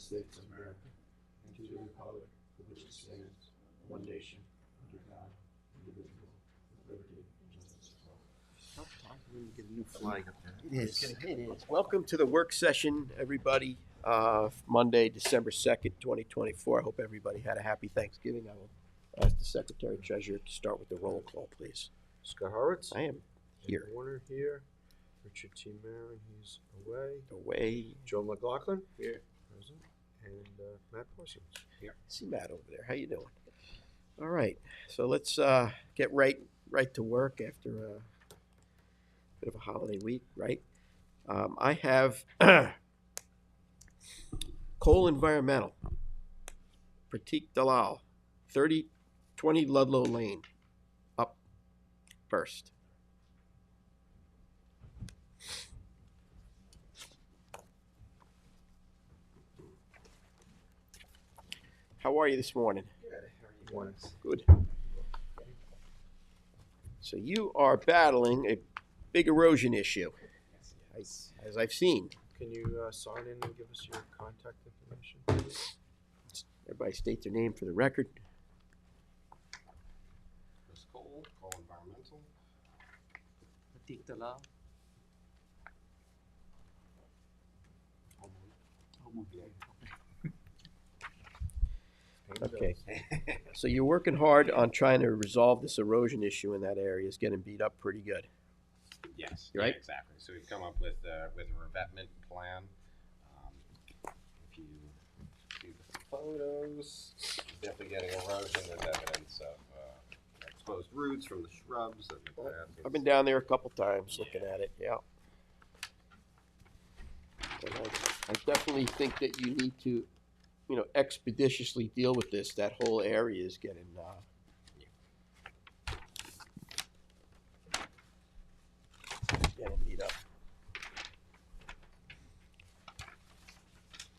States of America, and to the republic for which it stands, one nation, under God, indivisible, with liberty and justice for all. We need to get a new flag up there. It is. It is. Welcome to the work session, everybody. Monday, December 2nd, 2024. I hope everybody had a happy Thanksgiving. I will ask the Secretary Treasurer to start with the roll call, please. Scott Horwitz. I am here. Warner here. Richard T. Marin, he's away. Away. Joe McLaughlin. Here. Present. And Matt Parsons. Here. See Matt over there. How you doing? All right. So let's get right to work after a bit of a holiday week, right? I have Cole Environmental, Pratik Dalal, 3020 Ludlow Lane, up first. How are you this morning? Good. How are you? Good. So you are battling a big erosion issue, as I've seen. Can you sign in and give us your contact information? Everybody state their name for the record. Chris Cole, Cole Environmental. Pratik Dalal. Okay. So you're working hard on trying to resolve this erosion issue in that area. It's getting beat up pretty good. Yes, Right? yeah, exactly. So we've come up with a revetment plan. If you see the photos, definitely getting erosion. There's evidence of exposed roots from the shrubs that we planted. I've been down there a couple times looking at it, yeah. And I definitely think that you need to, expeditiously deal with this. That whole area is getting, getting beat up.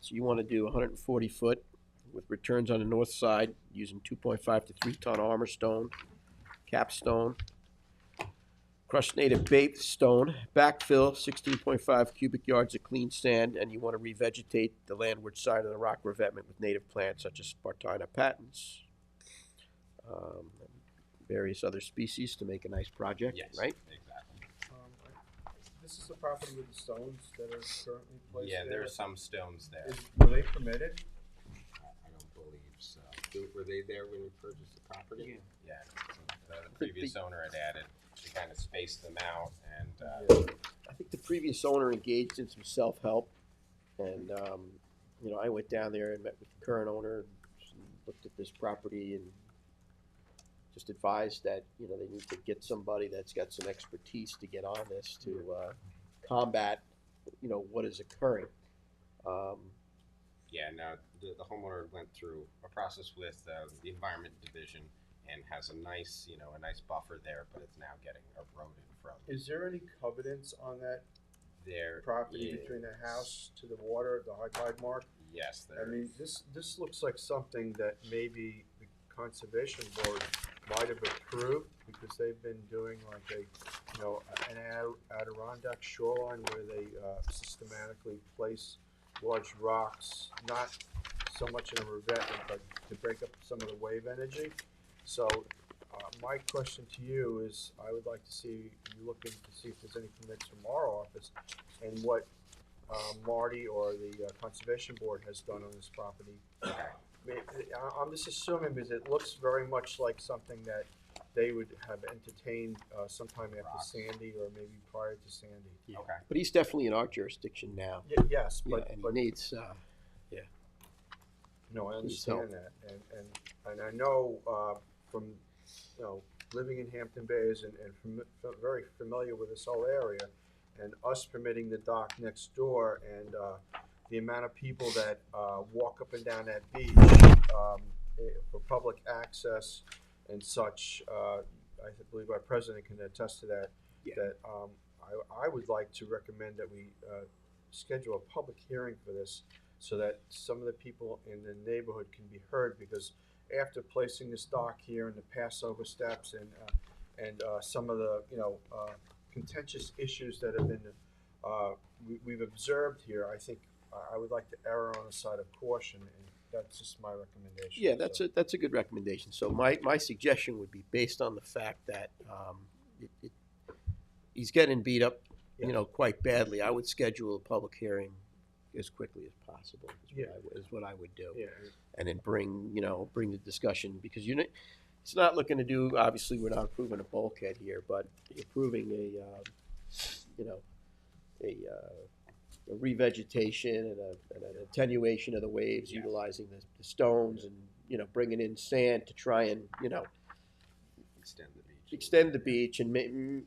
So you want to do 140 foot with returns on the north side using 2.5 to 3 ton armor stone, capstone, crushed native baked stone, backfill 16.5 cubic yards of clean sand, and you want to revegetate the landward side of the rock revetment with native plants such as Spartina patens, various other species to make a nice project, Yes, right? exactly. This is the property with the stones that are currently placed Yeah, there? there are some stones there. Were they permitted? I don't believe so. Were they there when you purchased the property? Yeah. So the previous owner had added to kind of space them out, and I think the previous owner engaged in some self-help, and I went down there and met with the current owner, and looked at this property, and just advised that they need to get somebody that's got some expertise to get on this to combat what is occurring. yeah, no, the homeowner went through a process with the Environment Division and has a nice buffer there, but it's now getting eroded from Is there any covenants on that there. property Yeah. between the house to the water, the high tide mark? Yes, I there. mean, this looks like something that maybe the conservation board might have approved, because they've been doing like an Adirondack shoreline where they systematically place large rocks, not so much in a revetment, but to break up some of the wave energy. So my question to you is, I would like to see you looking to see if there's any permits from our office, and what Marty or the Conservation Board has done on this property. I'm just assuming, because it looks very much like something that they would have entertained sometime after Rocks. Sandy, or maybe prior to Sandy. Okay. But he's definitely in our jurisdiction now. Yes, Yeah, but, and but he needs, no, I needs help. understand that, and I know from living in Hampton Bays and very familiar with this whole area, and us permitting the dock next door, and the amount of people that walk up and down that beach for public access and such. I believe our president can attest to that. Yeah. That I would like to recommend that we schedule a public hearing for this, so that some of the people in the neighborhood can be heard, because after placing this dock here and the Passover steps and some of the contentious issues that have been we've observed here, I think I would like to err on the side of caution, and that's just my recommendation. Yeah, that's So- that's a good recommendation. So my suggestion would be based on the fact that he's getting beat up, you know, quite badly. I would schedule a public hearing as quickly as possible. Is what I would do. Yeah, And then bring the discussion, because it's not looking to do. Obviously, we're not approving a bulkhead here, but approving a revegetation and an attenuation of the waves, Yeah. utilizing the stones, and bringing in sand to try and extend the beach and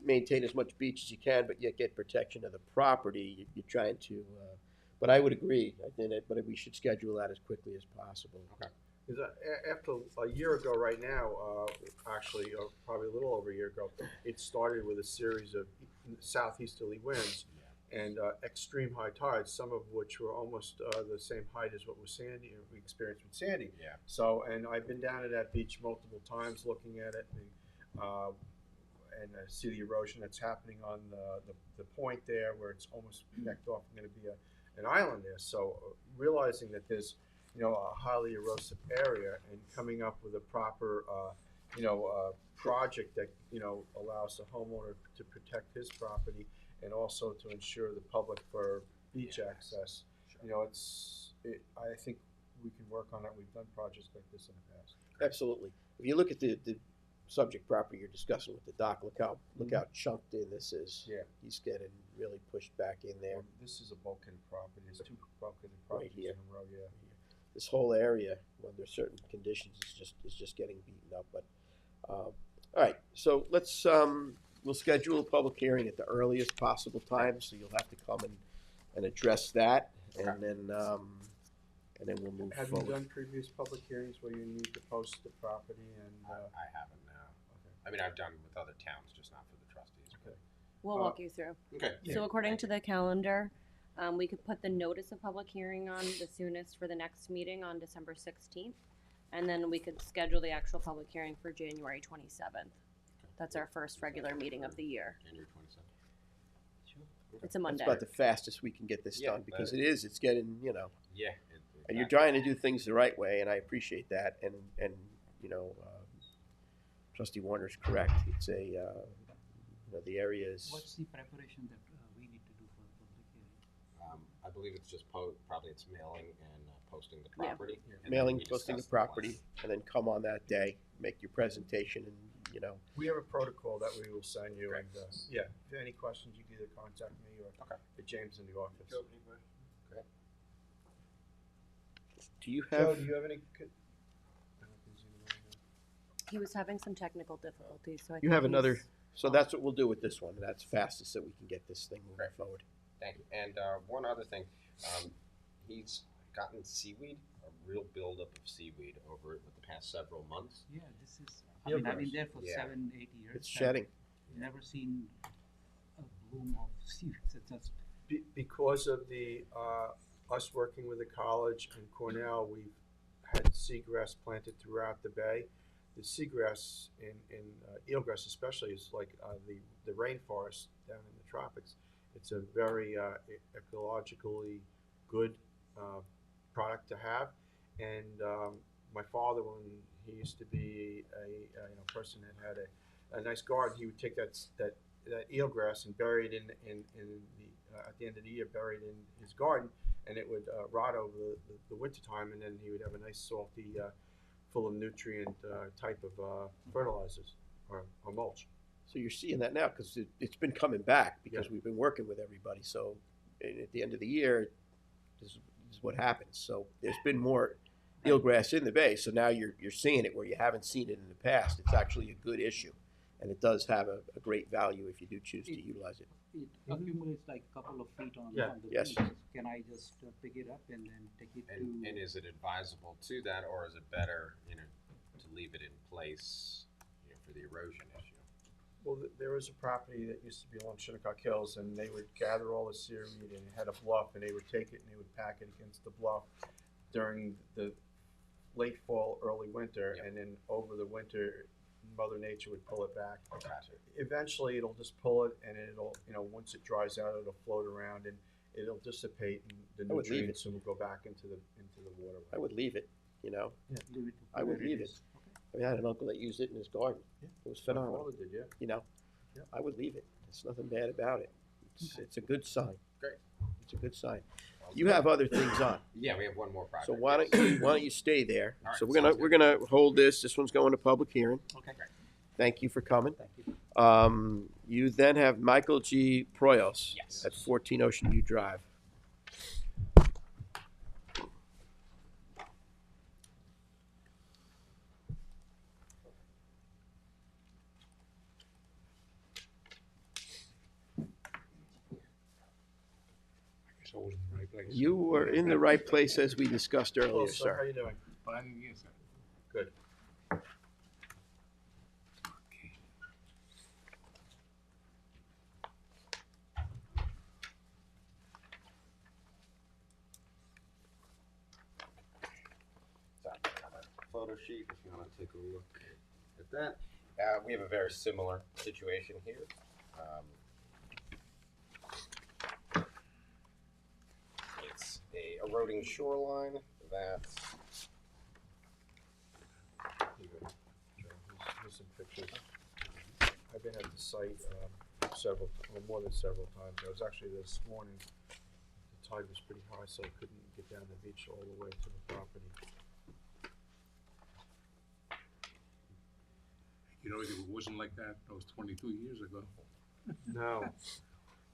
maintain as much beach as you can, but yet get protection of the property. You're trying to. But I would agree. I think but we should schedule that as quickly as possible. Okay. because after a year ago right now, actually, probably a little over a year ago, it started with a series of southeasterly winds and extreme high tides, some of which were almost the same height as what was we experienced with Sandy. Yeah. So, and I've been down at that beach multiple times looking at it, and I see the erosion that's happening on the point there, where it's almost necked off and going to be an island there. So, realizing that there's a highly erosive area, and coming up with a proper project that allows the homeowner to protect his property and also to ensure the public for beach access. Sure. I think we can work on it. We've done projects like this in the past. Absolutely. If you look at the subject property you're discussing with the dock, look how chunked in this is. Yeah. He's getting really pushed back in there. This is a bulkhead property. There's two bulkhead properties here. in a row. Yeah. This whole area, under certain conditions, is just getting beaten up. But all right, so let's we'll schedule a public hearing at the earliest possible time. So you'll have to come and address that, and then we'll move Have forward. you done previous public hearings where you need to post the property and? I haven't now. Okay. I mean, I've done with other towns, just not for the trustees. Okay. We'll walk you through. Okay. So according to the calendar, we could put the notice of public hearing on the soonest for the next meeting on December 16th. And then we could schedule the actual public hearing for January 27th. That's our first regular meeting of the year. January 27th. It's a Monday. That's about the fastest we can get this Yeah, done, because that- it's getting, Yeah. and you're trying to do things the right way, and I appreciate that. And Trustee Warner's correct. It's the area is. What's the preparation that we need to do for the public hearing? I believe it's just probably it's mailing and posting the Yeah. property. and then Mailing, we posting the discuss plan. property, and then come on that day, make your presentation, and We have a protocol that we will send you, Okay. and if you have any questions, you can either contact me or James in the office. do you Joe, have? do you have any? I don't think he's in the room now. He was having some technical difficulties, so I You think have another. he's- So that's what we'll do with this one. That's fastest that we can get this thing moving Great. forward. Thank you. And one other thing, he's gotten seaweed, a real buildup of seaweed over it with the past several months. Yeah, this is, I've been there for Yeah. 7-8 years. It's shedding. I've never seen a bloom of seaweed. It's just, Because of the us working with the college and Cornell, we've had seagrass planted throughout the bay. The seagrass in eelgrass especially is like the rainforest down in the tropics. It's a very ecologically good product to have. And my father, when he used to be a person that had a nice garden, he would take that eelgrass and bury it in the at the end of the year, buried in his garden, and it would rot over the winter time, and then he would have a nice salty, full of nutrient type of fertilizers or mulch. So you're seeing that now, because it's been coming back, because Yeah. we've been working with everybody. So at the end of the year, this is what happens. So there's been more eelgrass in the bay. So now you're seeing it where you haven't seen it in the past. It's actually a good issue, and it does have a great value if you do choose to utilize it. it accumulates like a couple of feet on, Yeah. on the Yes. beach. Can I just pick it up and then take it And to? is it advisable to that, or is it better, to leave it in place, for the erosion issue? Well, there was a property that used to be along Shinnecock Hills, and they would gather all the seaweed, and it had a bluff, and they would take it and they would pack it against the bluff during the late fall, early winter, Yep. and then over the winter, Mother Nature would pull it back. Gotcha. Eventually, it'll just pull it, and it'll, once it dries out, it'll float around, and it'll dissipate and the I would leave nutrients and will go back into the waterway. I would leave it, you know? Leave it I would where leave it. is. Okay. I mean, I had an uncle that used it in his garden. Yeah. It was My phenomenal, father did, yeah. you know? Yeah. I would leave it. There's nothing bad about it. It's a good sign. Great. It's a good sign. You have other things on. Yeah, we have one more project. So why don't you stay there? All right, So sounds we're gonna hold this. This one's going to public hearing. Okay. Thank you for coming. Thank you. You then have Michael G. Proyos Yes. at 14 Ocean View Drive. So I was in the right place. You were in the right place as we discussed Hello, earlier, sir. How sir. you doing? Fine, yes, sir. Good. So I have a photo sheet if you want to take a look at that. We have a very similar situation here. It's a eroding shoreline that Here you go. Joe, here's some pictures. I've been at the site more than several times. I was actually this morning. The tide was pretty high, so I couldn't get down the beach all the way to the property. You know, it wasn't like that. That was 22 years ago. No.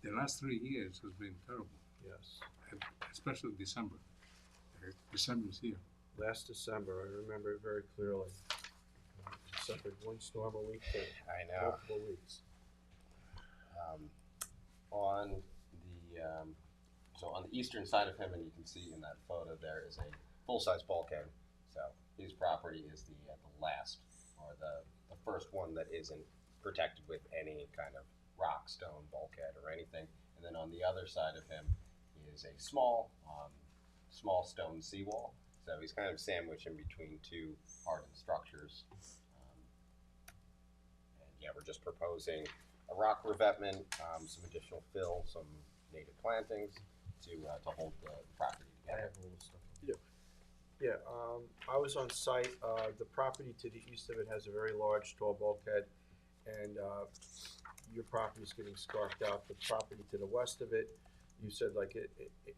The last 3 years has been terrible, Yes. especially December. December's here. Last December, I remember it very clearly. Suffered one storm a week for I know. multiple weeks. On the so on the eastern side of him, and you can see in that photo there is a full-size bulkhead. So his property is the last or the first one that isn't protected with any kind of rock, stone, bulkhead, or anything. And then on the other side of him is a small stone seawall. So he's kind of sandwiched in between two hardened structures. And yeah, we're just proposing a rock revetment, some additional fill, some native plantings to hold the property I together. have all the stuff. Yeah, I was on site. The property to the east of it has a very large, tall bulkhead, and your property is getting scarfed out. The property to the west of it, you said like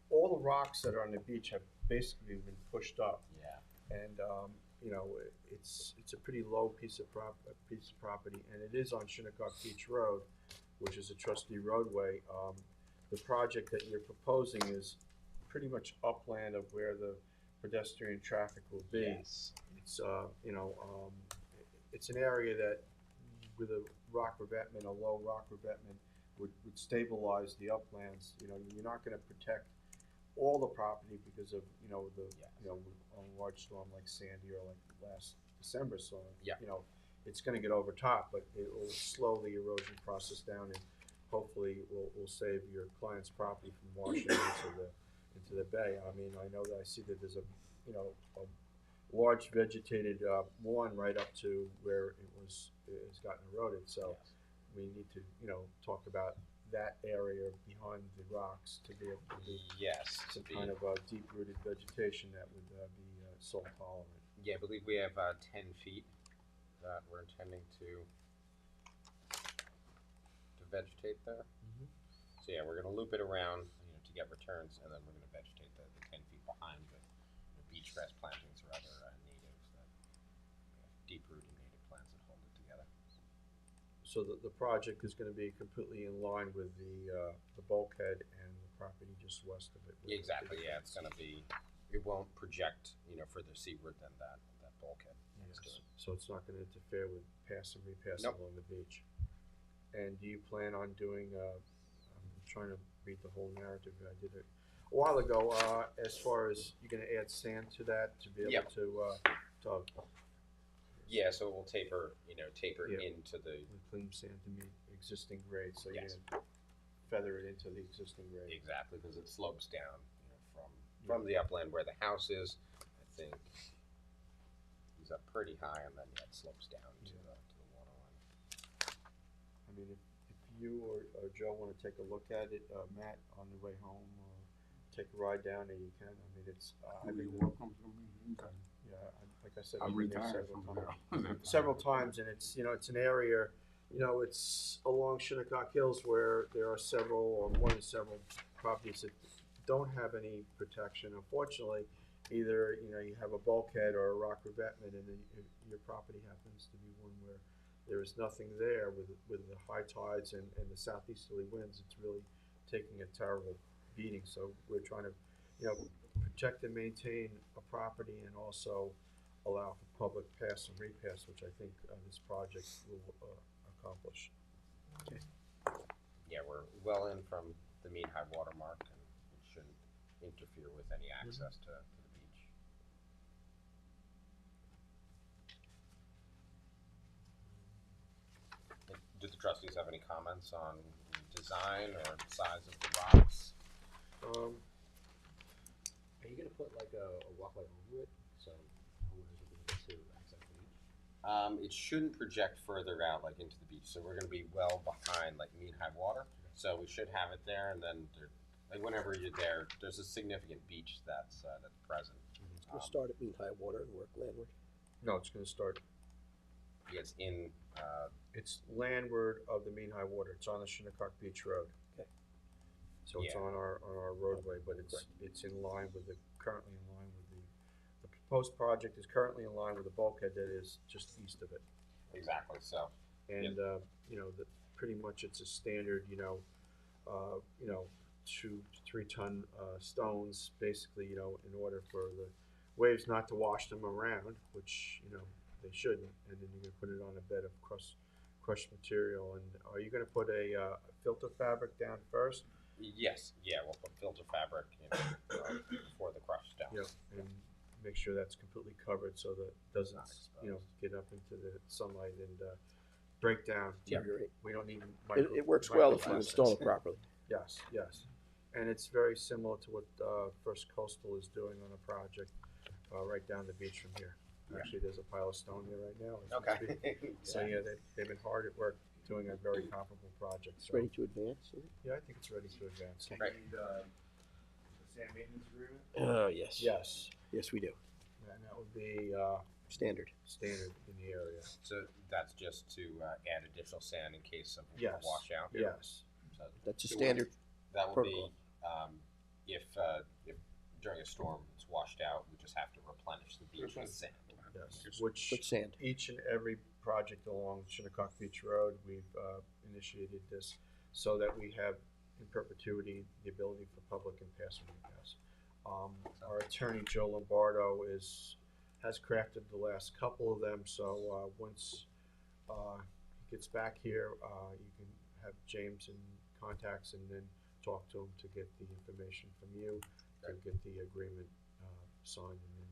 all the rocks that are on the beach have basically been pushed up, Yeah. and you know it's a pretty low piece of property, and it is on Shinnecock Beach Road, which is a trustee roadway. The project that you're proposing is pretty much upland of where the pedestrian traffic will be. Yes. It's it's an area that with a rock revetment, a low rock revetment would stabilize the uplands. You know, you're not gonna protect all the property because of, you know, on a large storm like Sandy or like last December storm. Yeah. You know, it's gonna get over top, but it will slow the erosion process down and hopefully will save your client's property from washing into the bay. I mean, I know that I see that there's a large vegetated lawn right up to where it's gotten eroded. So we need to, talk about that area behind the rocks to be able to do Yes. some kind of deep-rooted vegetation that would be salt tolerant. Yeah, I believe we have 10 feet that we're intending to vegetate there. Mhm. So yeah, we're gonna loop it around, to get returns, and then we're gonna vegetate the 10 feet behind with beach grass plantings or other natives that deep-rooted native plants that hold it together. So the project is going to be completely in line with the bulkhead and the property just west of it. Exactly. Yeah, it's gonna be. It won't project, further seaward than that bulkhead. next to Yes. it. So it's not going to interfere with pass and repass Nope. along the beach. And do you plan on doing? I'm trying to read the whole narrative. I did it a while ago. As far as you're going to add sand to that to be able Yep. to Yeah, so it will taper, Yeah. into the. clean sand to meet existing grade. So Yes. you're going to feather it into the existing grade. Exactly, because it slopes down, from the upland where the house is. I think he's up pretty high, and then it slopes down to the water line. I mean, if you or Joe want to take a look at it, Matt, on the way home, take a ride down there, you can. I mean, it's, I've You're been, welcome to me anytime. yeah, like I said, I'm I've been there retired several from times. there. Several times, and it's, you know, it's an area, you know, it's along Shinnecock Hills where there are several, or more than several properties that don't have any protection. Unfortunately, either, you know, you have a bulkhead or a rock revetment, and then your property happens to be one where there is nothing there with the high tides and the southeasterly winds. It's really taking a terrible beating. So we're trying to, you know, protect and maintain a property and also allow for public pass and repass, which I think this project will accomplish. Yeah, we're well in from the mean high water mark, and it shouldn't interfere with any access to the beach. Do the trustees have any comments on design or size of the rocks? Um, Are you gonna put like a walkway over it, so homeowners will be able to access the beach? It shouldn't project further out like into the beach, so we're gonna be well behind like mean high water. So we should have it there, and then there, like whenever you're there, there's a significant beach that's present. We'll start at mean high water and work landward. no, it's gonna start, It's in, it's landward of the mean high water. It's on the Shinnecock Beach Road. Okay. So it's Yeah. on our roadway, but it's in line with currently in line with the proposed project is currently in line with the bulkhead that is just east of it. exactly, so, And, you know, pretty much it's a standard, you know, 2 to 3 ton, stones, basically, you know, in order for the waves not to wash them around, which, you know, they shouldn't, and then you're gonna put it on a bed of crushed material. And are you gonna put a filter fabric down first? yes, yeah, we'll put filter fabric, you know, before the crush down. Yep, and make sure that's completely covered so that it doesn't, Not you know, exposed. get up into the sunlight and break down. Deteriorate. We don't need It works well if you install it properly. Yes, yes. And it's very similar to what First Coastal is doing on a project right down the beach from here. Yeah. Actually, there's a pile of stone there right now. as we Okay. speak. So, yeah, they've been hard at work doing a very comparable project. It's So, ready to advance. Is it? yeah, I think it's ready to advance. Right. The sand maintenance agreement? Yes. Yes, Yes, we do. and that would be Standard. standard in the area. So that's just to add additional sand in case of a Yes. washout? Yes. So That's a standard. that would be, protocol. if during a storm it's washed out, we just have to replenish the beach with sand. Yes, which Put sand. each and every project along Shinnecock Beach Road, we've initiated this so that we have in perpetuity the ability for public and pass and repass. Our attorney, Joe Lombardo, has crafted the last couple of them, so once he gets back here, you can have James in contacts and then talk to him to get the information from you, to get the agreement signed, and then,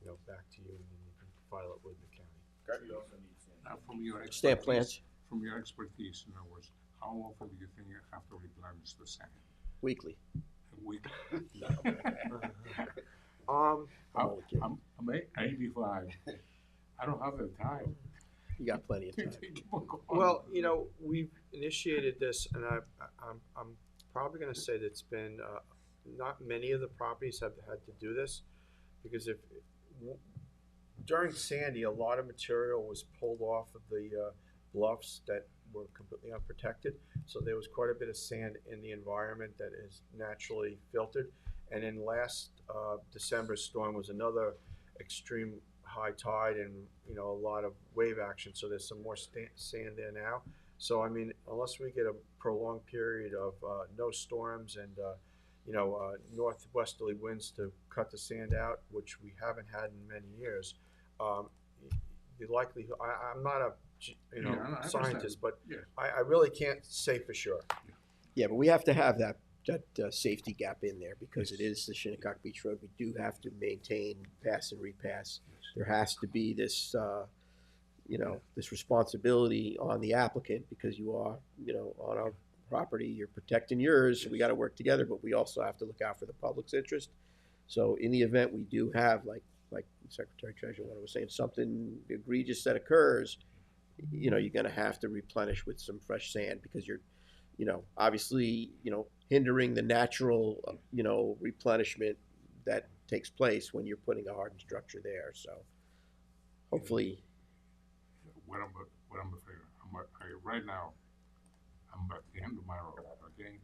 you know, back to you, and then you can file it with the county. Great. You also need sand. Now, from your Stamp expertise, plans from your expertise, in other words, how often do you think you have to replenish the sand? weekly. A week? Um, I'm 85. I don't have the time. You got plenty of time. Keep on going. well, you know, we've initiated this, and I'm probably gonna say that it's been, not many of the properties have had to do this, because during Sandy, a lot of material was pulled off of the bluffs that were completely unprotected, so there was quite a bit of sand in the environment that is naturally filtered. And then last December's storm was another extreme high tide and, you know, a lot of wave action, so there's some more sand there now. So, I mean, unless we get a prolonged period of no storms and, you know, northwesterly winds to cut the sand out, which we haven't had in many years, the likelihood, I'm not a, you know, Yeah, I understand. scientist, but Yeah. I really can't say for sure. Yeah, but we have to have that safety gap in there because it is the Shinnecock Beach Road. We do have to maintain pass and repass. There has to be this, you know, this responsibility on the applicant because you are, you know, on our property. You're protecting yours. We got to work together, but we also have to look out for the public's interest. So in the event we do have, like Secretary Treasurer was saying, something egregious that occurs, you know, you're going to have to replenish with some fresh sand because you're, you know, obviously, you know, hindering the natural, replenishment that takes place when you're putting a hardened structure there, so hopefully, What I'm afraid of, right now, I'm at the end of my road, okay?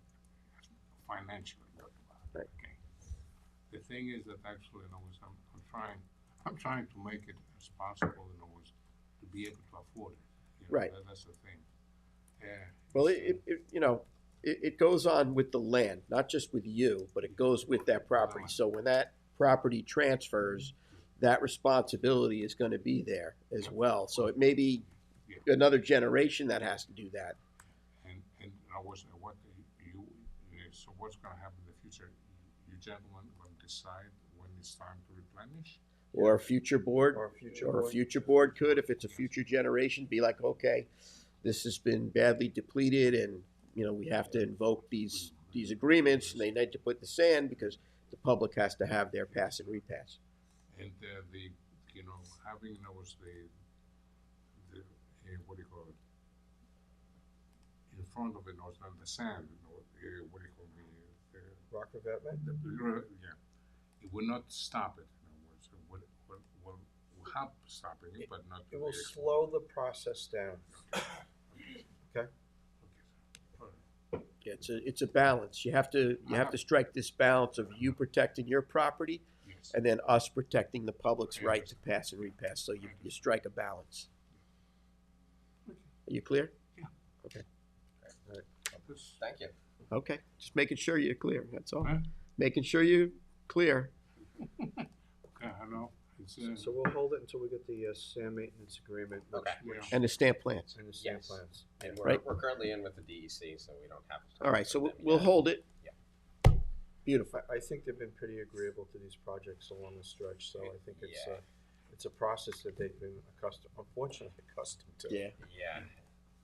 Financially, Right. okay? The thing is that actually, I'm trying to make it as possible, to be able to afford it. Right. That's the thing. well, it goes on with the land, not just with you, but it goes with that property. So when that property transfers, that responsibility is gonna be there as well. So it may be another generation that has to do that. And so what's gonna happen in the future? You gentlemen will decide when it's time to replenish? Or a future board, Or a future or a board. future board could, if it's a future generation, be like, okay, this has been badly depleted and, we have to invoke these agreements and they need to put this in because the public has to have their pass and repass. And having those, what do you call it? In front of it, not the sand, what do you call the Rock revetment? yeah. It will not stop it, in other words. It will help stopping it, but not. It will slow the process down. Okay? Yeah, it's a balance. You have to strike this balance of you protecting your property Yes. and then us protecting the public's right to pass and repass. So you strike a balance. Are you clear? Thank you. Okay, just making sure you're clear, that's all. Huh? Making sure you're clear. Okay, I know. It's, So we'll hold it until we get the sand maintenance agreement. Okay. And the stamp plans. And the sand Yes. plans. And Right. we're currently in with the DEC, so we don't have to. All right, so talk to them we'll yet. hold it. Yeah. Beautiful. I think they've been pretty agreeable to these projects along the stretch, so I think Yeah. it's a process that they've been unfortunately accustomed to. Yeah. Yeah.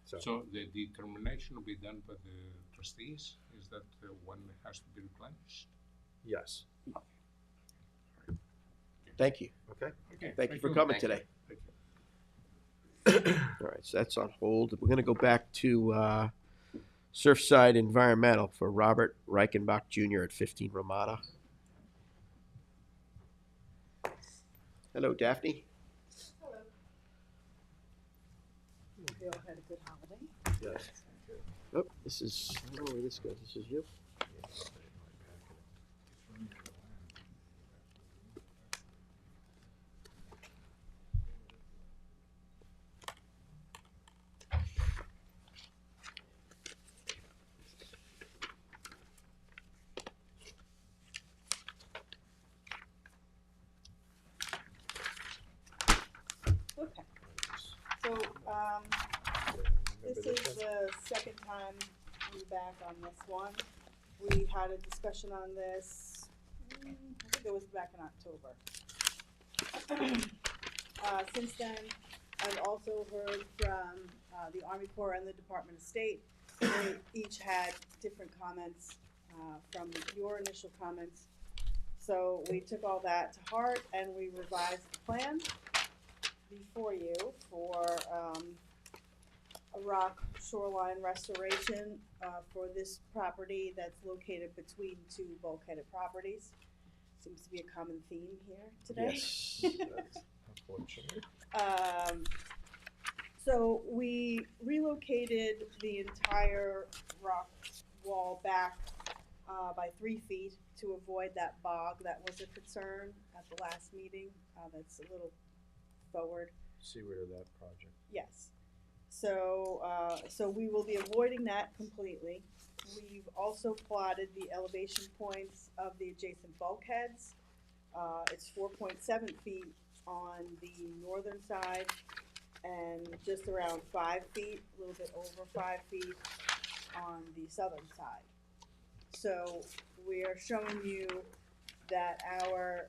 so the determination will be done by the trustees? Is that when it has to be replenished? Yes. Thank you. Okay. Okay. Thank you for coming Thank you. today. All right, so that's on hold. We're gonna go back to Surfside Environmental for Robert Reichenbach Jr. at 15 Ramada. Hello, Daphne. We all had a good holiday. Yes. Oh, this is, I don't know where this goes. This is you? Okay, so, this is the second time we're back on this one. We had a discussion on this, I think it was back in October. Since then, I've also heard from, the Army Corps and the Department of State. They each had different comments, from your initial comments. So we took all that to heart and we revised the plan before you for a rock shoreline restoration for this property that's located between two bulkheaded properties. Seems to be a common theme here today. Yes. Unfortunately. So we relocated the entire rock wall back by 3 feet to avoid that bog that was a concern at the last meeting. That's a little forward. Seaward of that project. Yes. So, so we will be avoiding that completely. We've also plotted the elevation points of the adjacent bulkheads. It's 4.7 feet on the northern side and just around 5 feet, a little bit over 5 feet on the southern side. So we are showing you that our,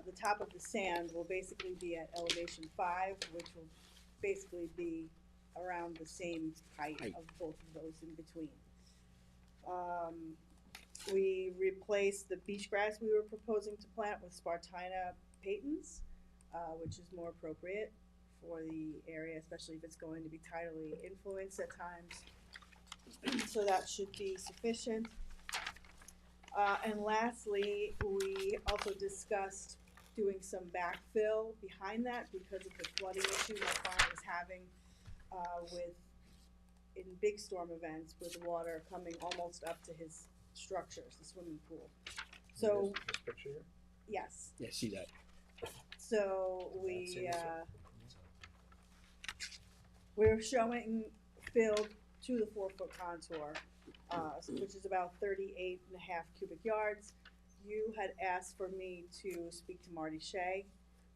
the top of the sand will basically be at elevation 5, which will basically be around the same height of both of those in between. We replaced the beach grass we were proposing to plant with Spartina patens, which is more appropriate for the area, especially if it's going to be tidally influenced at times. So that should be sufficient. And lastly, we also discussed doing some backfill behind that because of the flooding issue my client was having, in big storm events with water coming almost up to his structures, the swimming pool. So, This picture here? yes, Yeah, see that. so we're showing filled to the 4-foot contour, which is about 38.5 cubic yards. You had asked for me to speak to Marty Shea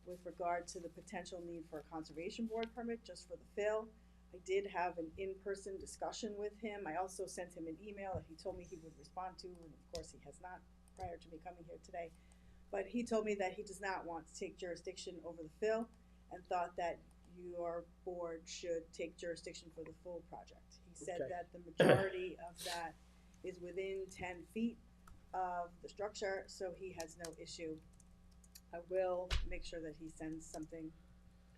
with regard to the potential need for a conservation board permit just for the fill. I did have an in-person discussion with him. I also sent him an email that he told me he would respond to, and of course he has not prior to me coming here today. But he told me that he does not want to take jurisdiction over the fill and thought that your board should take jurisdiction for the full project. He said Okay. that the majority of that is within 10 feet of the structure, so he has no issue. I will make sure that he sends something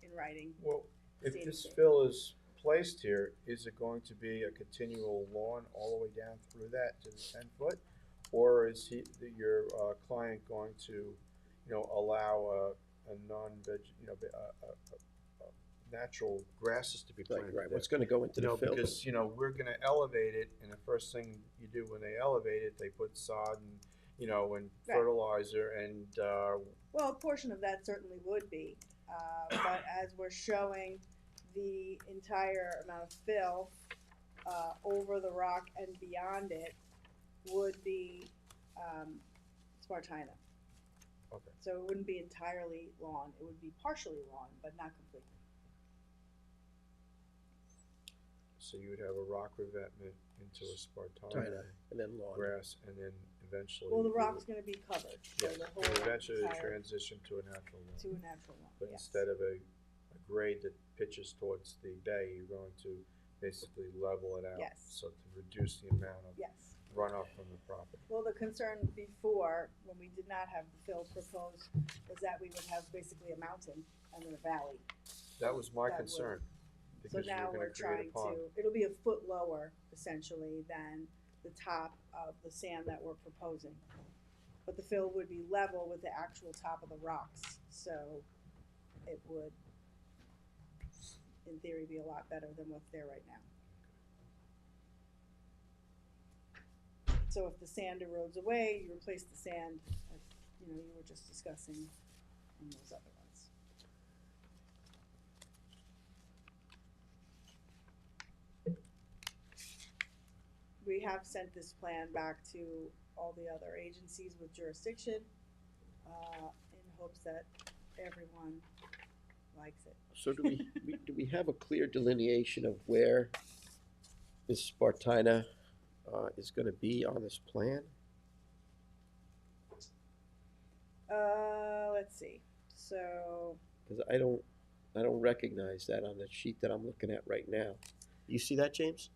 in writing. Well, if stating this it. fill is placed here, is it going to be a continual lawn all the way down through that to the 10 foot? Or is your client going to, allow a non-veg, natural grasses to be planted Right, there? what's gonna go into the fill? Because, we're gonna elevate it, and the first thing you do when they elevate it, they put sod and, and Right. fertilizer and, Well, a portion of that certainly would be, but as we're showing the entire amount of fill, over the rock and beyond it would be, Spartina. okay. So it wouldn't be entirely lawn, it would be partially lawn, but not completely. So you would have a rock revetment into a spartina China, and then lawn. grass, and then eventually. Well, the you rock's would- gonna be covered, so Yes, the and whole eventually entire, transition to a natural lawn. to a natural lawn, But yes. instead of a grade that pitches towards the bay, you're going to basically level it out. Yes. So to reduce the amount of Yes. runoff from the property. Well, the concern before, when we did not have the fill proposed, was that we would have basically a mountain and then a valley. That was my That would- concern, So because you're now gonna we're create a trying pond. to, it'll be a foot lower essentially than the top of the sand that we're proposing. But the fill would be level with the actual top of the rocks, so it would, in theory, be a lot better than what's there right now. So if the sand erodes away, you replace the sand, as, you were just discussing on those other ones. We have sent this plan back to all the other agencies with jurisdiction, in hopes that everyone likes it. So do we have a clear delineation of where this Spartina is gonna be on this plan? Let's see, so, Cause I don't recognize that on the sheet that I'm looking at right now. You see that, James?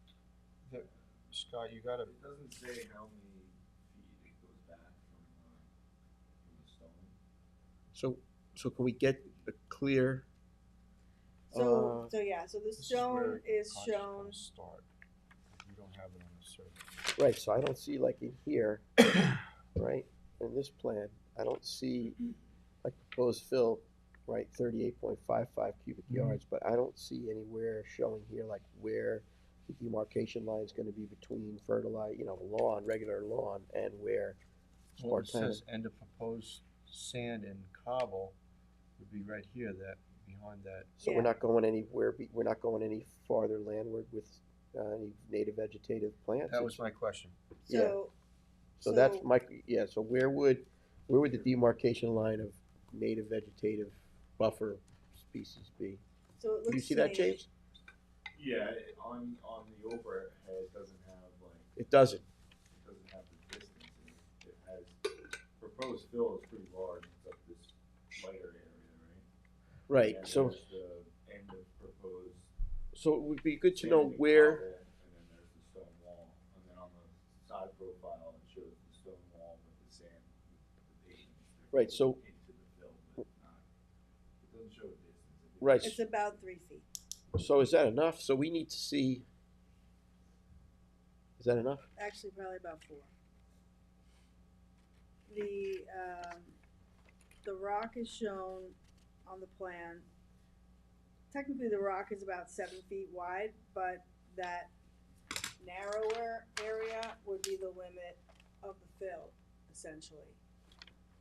Scott, you gotta, It doesn't say how many feet it goes back from the stone. So can we get a clear, so yeah, so the this is stone where is conscious shown, will start. You don't have it on the survey. right, so I don't see like in here, right, in this plan, I don't see like proposed fill, right, 38.55 cubic yards, but I don't see anywhere showing here like where the demarcation line is gonna be between lawn, regular lawn, and where Well, it Spartina. says end of proposed sand and cobble would be right here, that, behind that. So Yeah. we're not going anywhere, we're not going any farther landward with any native vegetative plants? That was my question. so. So that's my, yeah, so where would the demarcation line of native vegetative buffer species be? So it Do you looks see to that, me- James? Yeah, on the overhead, it doesn't have It doesn't. it doesn't have the distance in it. It has, proposed fill is pretty large, it's up this lighter area, right? Right, And so, there's the end of proposed. so it would be good to sand know and where, cobble, and then there's the stone wall, and then on the side profile, it shows the stone wall with the sand, the pavement. Right, so- Into the fill, but not, it doesn't show a distance. right, It's about 3 feet. so is that enough? So we need to see, is that enough? Actually, probably about 4. the rock is shown on the plan. Technically, the rock is about 7 feet wide, but that narrower area would be the limit of the fill, essentially.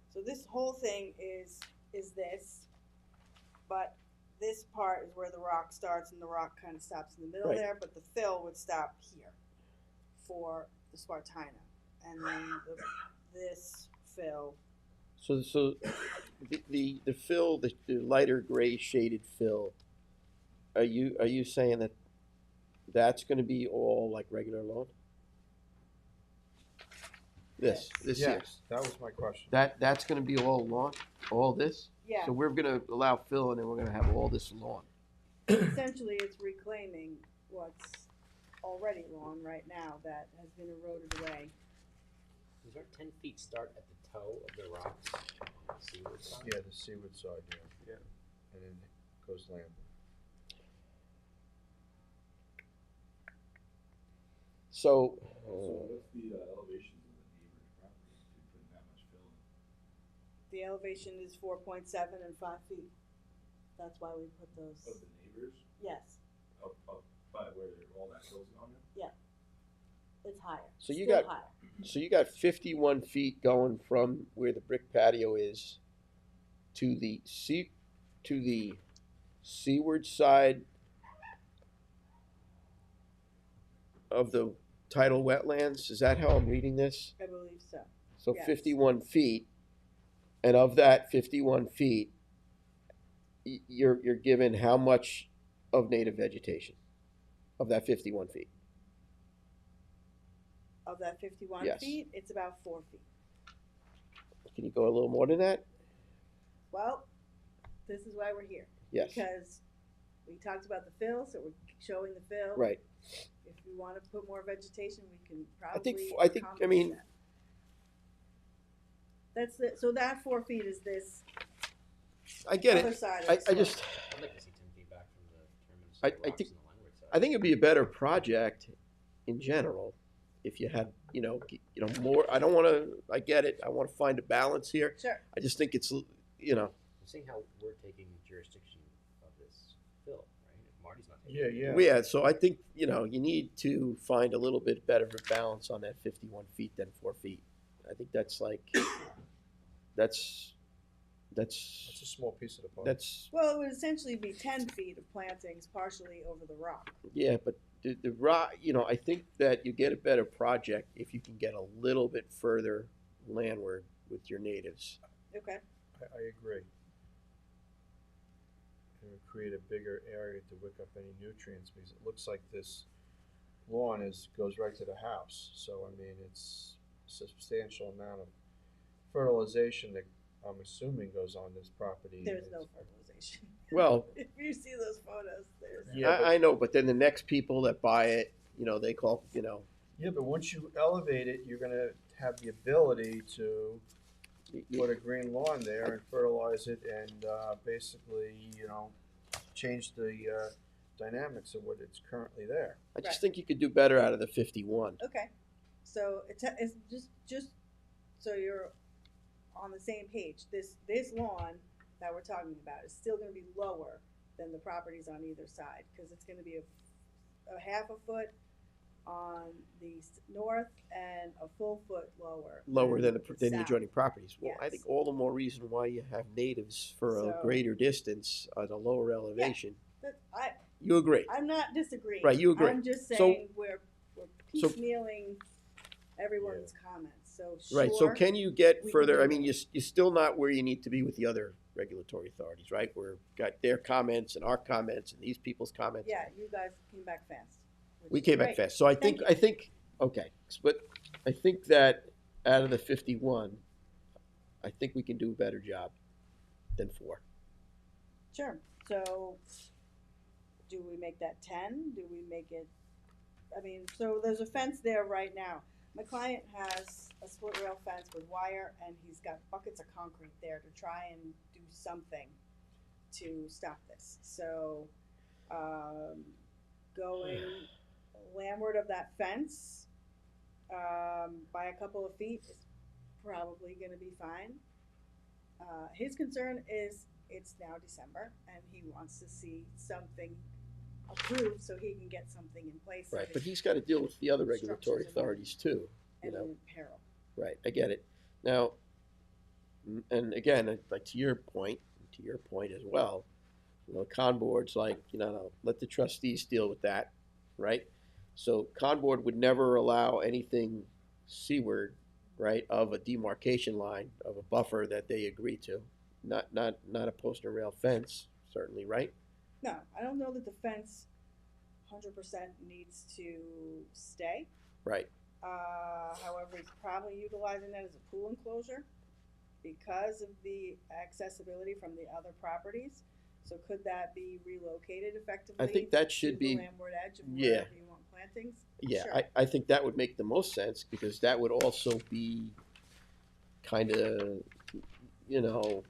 So this whole thing is this, but this part is where the rock starts and the rock kind of stops in the middle Right. there, but the fill would stop here for the Spartina. And then this fill, So the fill, the lighter gray shaded fill, are you saying that that's gonna be all like regular lawn? This here, Yes, that was my question. that's gonna be all lawn, all this? yeah, So we're gonna allow fill and then we're gonna have all this lawn. essentially it's reclaiming what's already lawn right now that has been eroded away. Does our 10 feet start at the toe of the rocks on the seaward side? Yeah, the seaward side, yeah. And then it goes landward. So, what's the elevations of the neighbor's property to put that much fill in? The elevation is 4.7 and 5 feet. That's why we put those, Of the neighbors, yes, up by where all that fill's gone in? it's higher. So you Still got- higher. so you got 51 feet going from where the brick patio is to the seaward side of the tidal wetlands. Is that how I'm reading this? I believe so. So Yes. 51 feet, and of that 51 feet, you're given how much of native vegetation of that 51 feet? Of that 51 Yes. feet, it's about 4 feet. Can you go a little more than that? Well, this is why we're here. Yes. Because we talked about the fill, so we're showing the fill. Right. If we want to put more vegetation, we can I think probably. I accommodate mean that. That's the, so that 4 feet is this I get other it. side of I the slope. just I'd like to see 10 feet back from the terminus I of the rocks think- on the landward side. I think it'd be a better project in general if you had more. I don't want to. I get it. I want to find a balance here. Sure. I just think it's I'm seeing how we're taking jurisdiction of this fill, right? If Marty's not taking it. Yeah. So I think you need to find a little bit better of a balance on that 51 feet than 4 feet. I think that's like that's It's a small piece of the pie. that's Well, it would essentially be 10 feet of plantings partially over the rock. yeah. But the rock, I think that you get a better project if you can get a little bit further landward with your natives. Okay. I agree. It would create a bigger area to wick up any nutrients because it looks like this lawn goes right to the house. So I mean, it's a substantial amount of fertilization that I'm assuming goes on this property. There's It's- no fertilization. Well, If you see those photos, there's. Yeah, but- I know, but then the next people that buy it, they call, Yeah, but once you elevate it, you're gonna have the ability to put a green lawn there and fertilize it and basically, change the dynamics of what it's currently there. I just Right. think you could do better out of the 51. Okay, so it's just so you're on the same page. This lawn that we're talking about is still going to be lower than the properties on either side because it's going to be a half a foot on the north and a full foot Lower than the south. adjoining properties. Well, I Yes. think all the more reason why you have natives for a So- greader distance at a lower elevation. But You agree? I'm not disagreeing. Right, you agree. I'm just So- saying we're so- piecemealing everyone's comments. So Right. So sure, can you get we further? can do I mean, you're still not where you need to be with the other regulatory authorities, right? We've got their comments and our comments and these people's comments. Yeah, you guys came back fast. which We is came back great. fast. So I Thank think, okay, but I think that out of the 51, I think we can do a better job than 4. Sure. So, do we make that 10? Do we make it? I mean, so there's a fence there right now. My client has a split rail fence with wire, and he's got buckets of concrete there to try and do something to stop this. So, going landward of that fence by a couple of feet is probably gonna be fine. His concern is it's now December and he wants to see something approved so he can get something in place. so Right, his but he's gotta deal with the other regulatory structures are not authorities too, you know? imminent peril. Right, I get it. Now, and again, like to your point as well, you know, con board's like, you know, no, let the trustees deal with that, right? So con board would never allow anything seaward, right, of a demarcation line, of a buffer that they agree to. Not a post and rail fence, certainly, right? No, I don't know that the fence 100% needs to stay. Right, However, he's probably utilizing that as a pool enclosure because of the accessibility from the other properties. So could that be relocated effectively? I think that should to be- the landward edge of yeah. wherever you want plantings? yeah, Sure. I think that would make the most sense, because that would also be kinda, you know,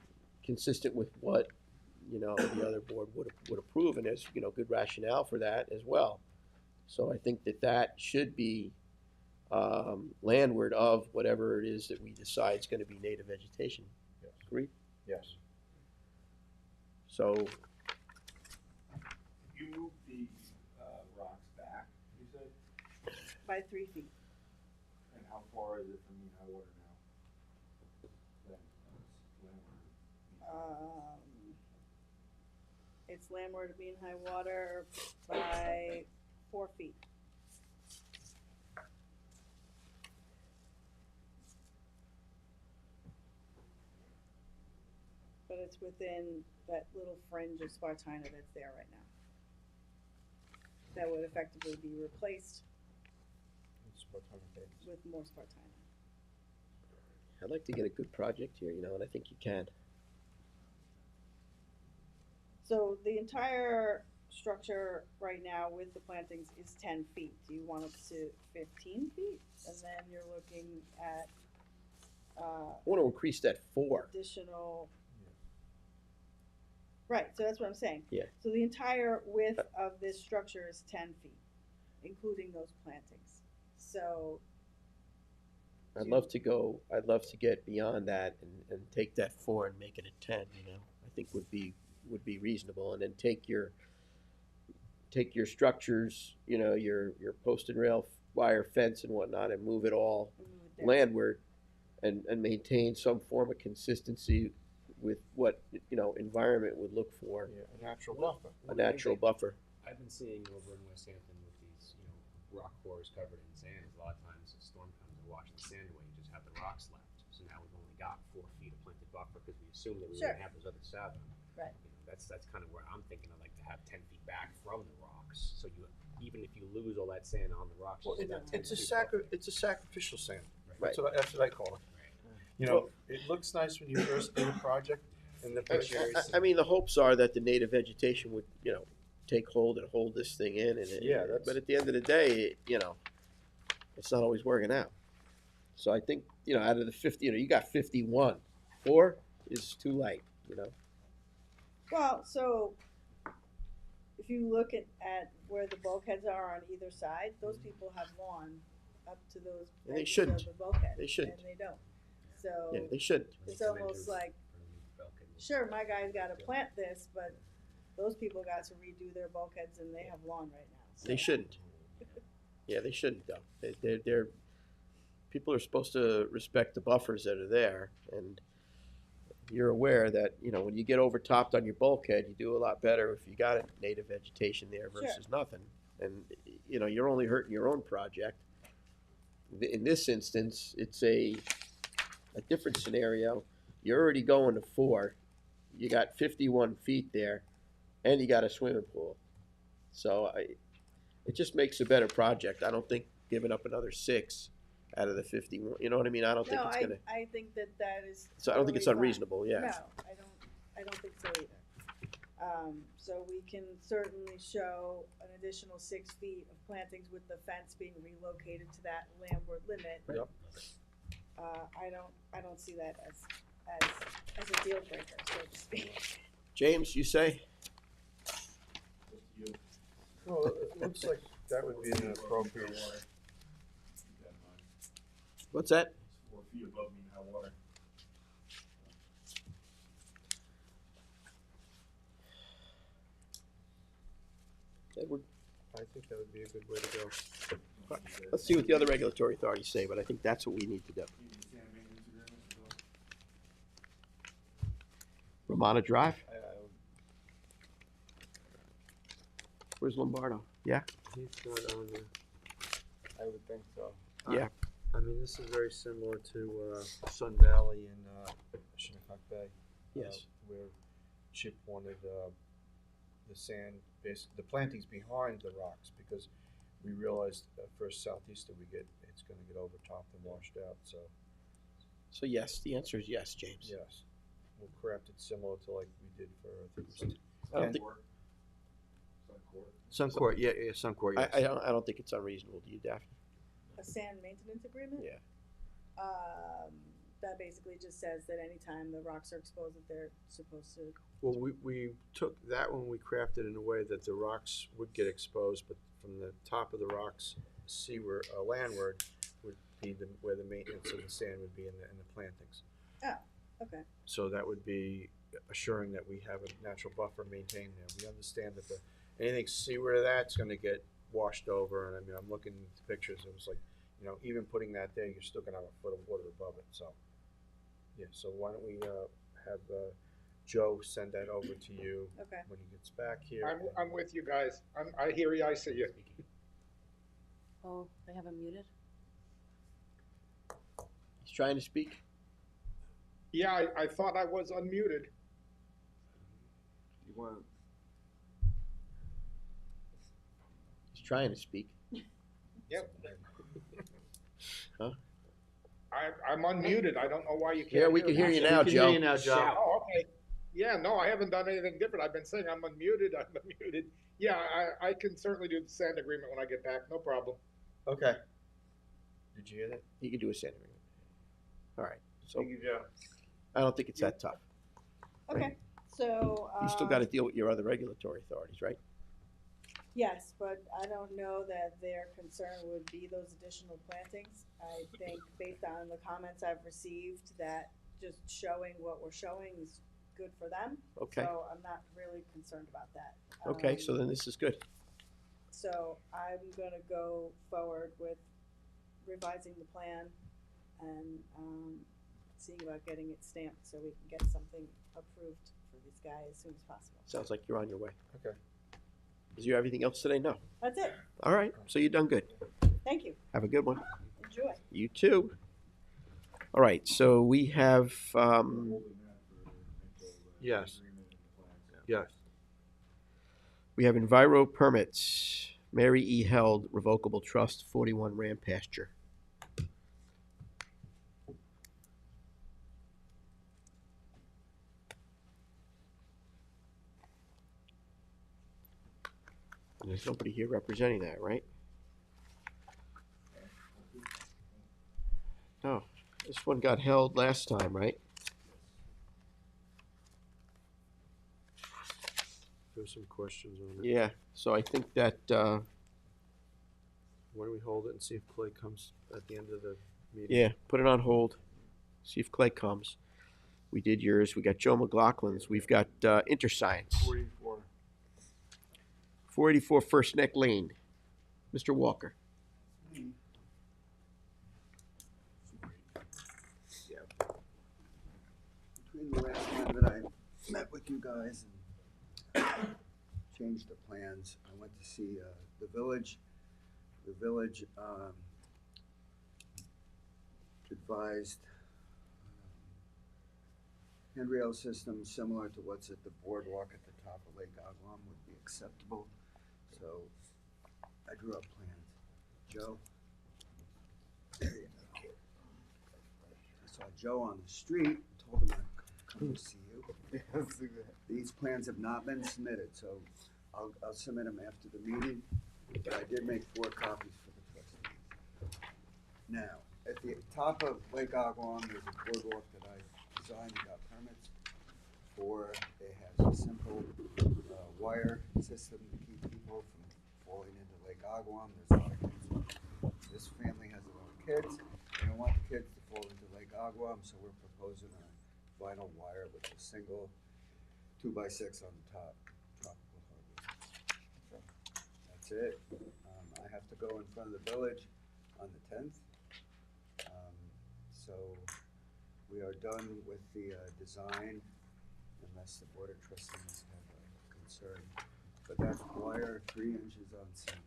consistent with what, you know, the other board would approve, and there's, you know, good rationale for that as well. So I think that should be, landward of whatever it is that we decide is gonna be native vegetation. Yes. Agreed? Yes. So, You moved the, rocks back, you said, By 3 feet. and how far is it from mean high water now? It's landward of mean high water by 4 feet. But it's within that little fringe of Spartina that's there right now. That would effectively be replaced with more Spartina. I'd like to get a good project here, you know, and I think you can. So the entire structure right now with the plantings is 10 feet. Do you want it to 15 feet? And then you're looking at, I wanna increase that 4. additional. Right, so that's what I'm saying. Yeah. So the entire width of this structure is 10 feet, including those plantings. So, I'd love to get beyond that and take that 4 and make it a 10, you know, I think would be reasonable, and then take your structures, you know, your post and rail wire fence and whatnot, and move it all we'll move it down. landward, and maintain some form of consistency with what, you know, environment would look for, Yeah, a natural buffer. a natural buffer. I've been seeing over in West Hampton with these, you know, rock cores covered in sand, a lot of times a storm comes and washes the sand away, you just have the rocks left. So now we've only got 4 feet of planted buffer, because we assumed that we were Sure. gonna have those other 7. Right. You know, that's kind of where I'm thinking. I'd like to have 10 feet back from the rocks, so you, even if you lose all that sand on the rocks, Well, you still got 10 it's a feet buffer. it's a sacrificial sand. Right. That's what I call it. You know, it looks nice when you first do a project in the pictures. I mean, the hopes are that the native vegetation would, you know, take hold and hold this thing in, and Yeah, that's- but at the end of the day, you know, it's not always working out. So I think, you know, out of the 50, you know, you got 51. 4 is too light, you know. Well, so if you look at where the bulkheads are on either side, those people have lawn up to those And they edges shouldn't. of the bulkhead. They shouldn't. And they don't. So Yeah, they shouldn't. it's almost like, sure, my guy's gotta plant this, but those people got to redo their bulkheads and they have lawn right now. They so. shouldn't. Yeah, they shouldn't though. They're people are supposed to respect the buffers that are there, and you're aware that, you know, when you get overtopped on your bulkhead, you do a lot better if you got a native vegetation there versus nothing. And, you know, you're only hurting your own project. In this instance, it's a different scenario. You're already going to 4. You got 51 feet there, and you got a swimming pool. So it just makes a better project. I don't think giving up another 6 out of the 51, you know what I mean? I don't think No, it's gonna. I think that is. So I don't think it's totally fine. unreasonable. Yeah. No, I don't think so either. So we can certainly show an additional 6 feet of plantings with the fence being relocated to that landward limit. Yep. I don't see that as a deal breaker, so to speak. James, you say? Well, it looks like that would be an appropriate. What's that? 4 feet feet above mean high water. Edward, I think that would be a good way to go. let's see what the other regulatory authorities say, but I think that's what we need to do. Romana Drive, where's Lombardo? Yeah, He's not on there. I would think so. Yeah. I mean, this is very similar to Sun Valley in Shinnecock Bay. Yes. Where Chip wanted the sand, the plantings behind the rocks, because we realized first southeaster it's gonna get overtopped and washed out, so, so yes, the answer is yes, James. yes. We'll craft it similar to like we did for, I think it was I don't think, Suncourt, yeah, Suncourt, yes. I don't think it's unreasonable, do you, Daphne? A sand maintenance agreement? Yeah. That basically just says that anytime the rocks are exposed, that they're supposed to. Well, we took that one, we crafted in a way that the rocks would get exposed, but from the top of the rocks, seaward, landward, would be where the maintenance of the sand would be in the plantings. Oh, okay. So that would be assuring that we have a natural buffer maintained there. We understand that anything seaward of that's gonna get washed over, and I mean, I'm looking at the pictures, it was like, even putting that there, you're still gonna have a foot of water above it, so. Yeah, so why don't we, have, Joe send that over to you Okay. when he gets back here. I'm with you guys. I hear you, I see you. Oh, they have him muted? He's trying to speak? Yeah, I thought I was unmuted. You want, He's trying to speak. Yep. Huh? I'm unmuted. I don't know why you can't Yeah, we hear can me. hear you now, Joe. Oh, okay. Yeah, no, I haven't done anything different. I've been saying I'm unmuted. Yeah, I can certainly do the sand agreement when I get back. No problem. okay. Did you hear that? He could do a sand agreement. All right, so Thank you, Joe. I don't think it's that tough. Okay, so. You still gotta deal with your other regulatory authorities, right? Yes, but I don't know that their concern would be those additional plantings. I think based on the comments I've received, that just showing what we're showing is good for them. Okay, So I'm not really concerned about that. okay, so then this is good. So I'm gonna go forward with revising the plan and, seeing about getting it stamped so we can get something approved for this guy as soon as possible. Sounds like you're on your way. Okay. Is there everything else today? No. That's it. All right, so you've done good. Thank you. Have a good one. Enjoy. You too. All right, so we have, Yes. Yes. we have Enviro permits. Mary E. Held, Revocable Trust, 41 Ram Pasture. And there's nobody here representing that, right? No, this one got held last time, right? There's some questions on it. Yeah, so I think that, Why don't we hold it and see if Clay comes at the end of the meeting? yeah, put it on hold. See if Clay comes. We did yours. We got Joe McLaughlin's. We've got InterScience. 44. 484 First Neck Lane. Mr. Walker. Between the last time that I met with you guys and changed the plans, I went to see the village. The village advised handrail system similar to what's at the boardwalk at the top of Lake Agawam would be acceptable. So I drew up plans. Joe? There you go. I saw Joe on the street, told him I'd come to see you. These plans have not been submitted, so I'll submit them after the meeting, but I did make 4 copies for the trustees. Now, at the top of Lake Agawam, there's a boardwalk that I designed and got permits for. It has a simple wire system to keep people from falling into Lake Agawam. There's a lot of kids. This family has a lot of kids. They don't want the kids to fall into Lake platform, so we're proposing a vinyl wire with a single 2x6 on the top, tropical hardwood. That's it. I have to go in front of the village on the 10th. So we are done with the design, unless the board of trustees have a concern. But that's wire 3 inches on center.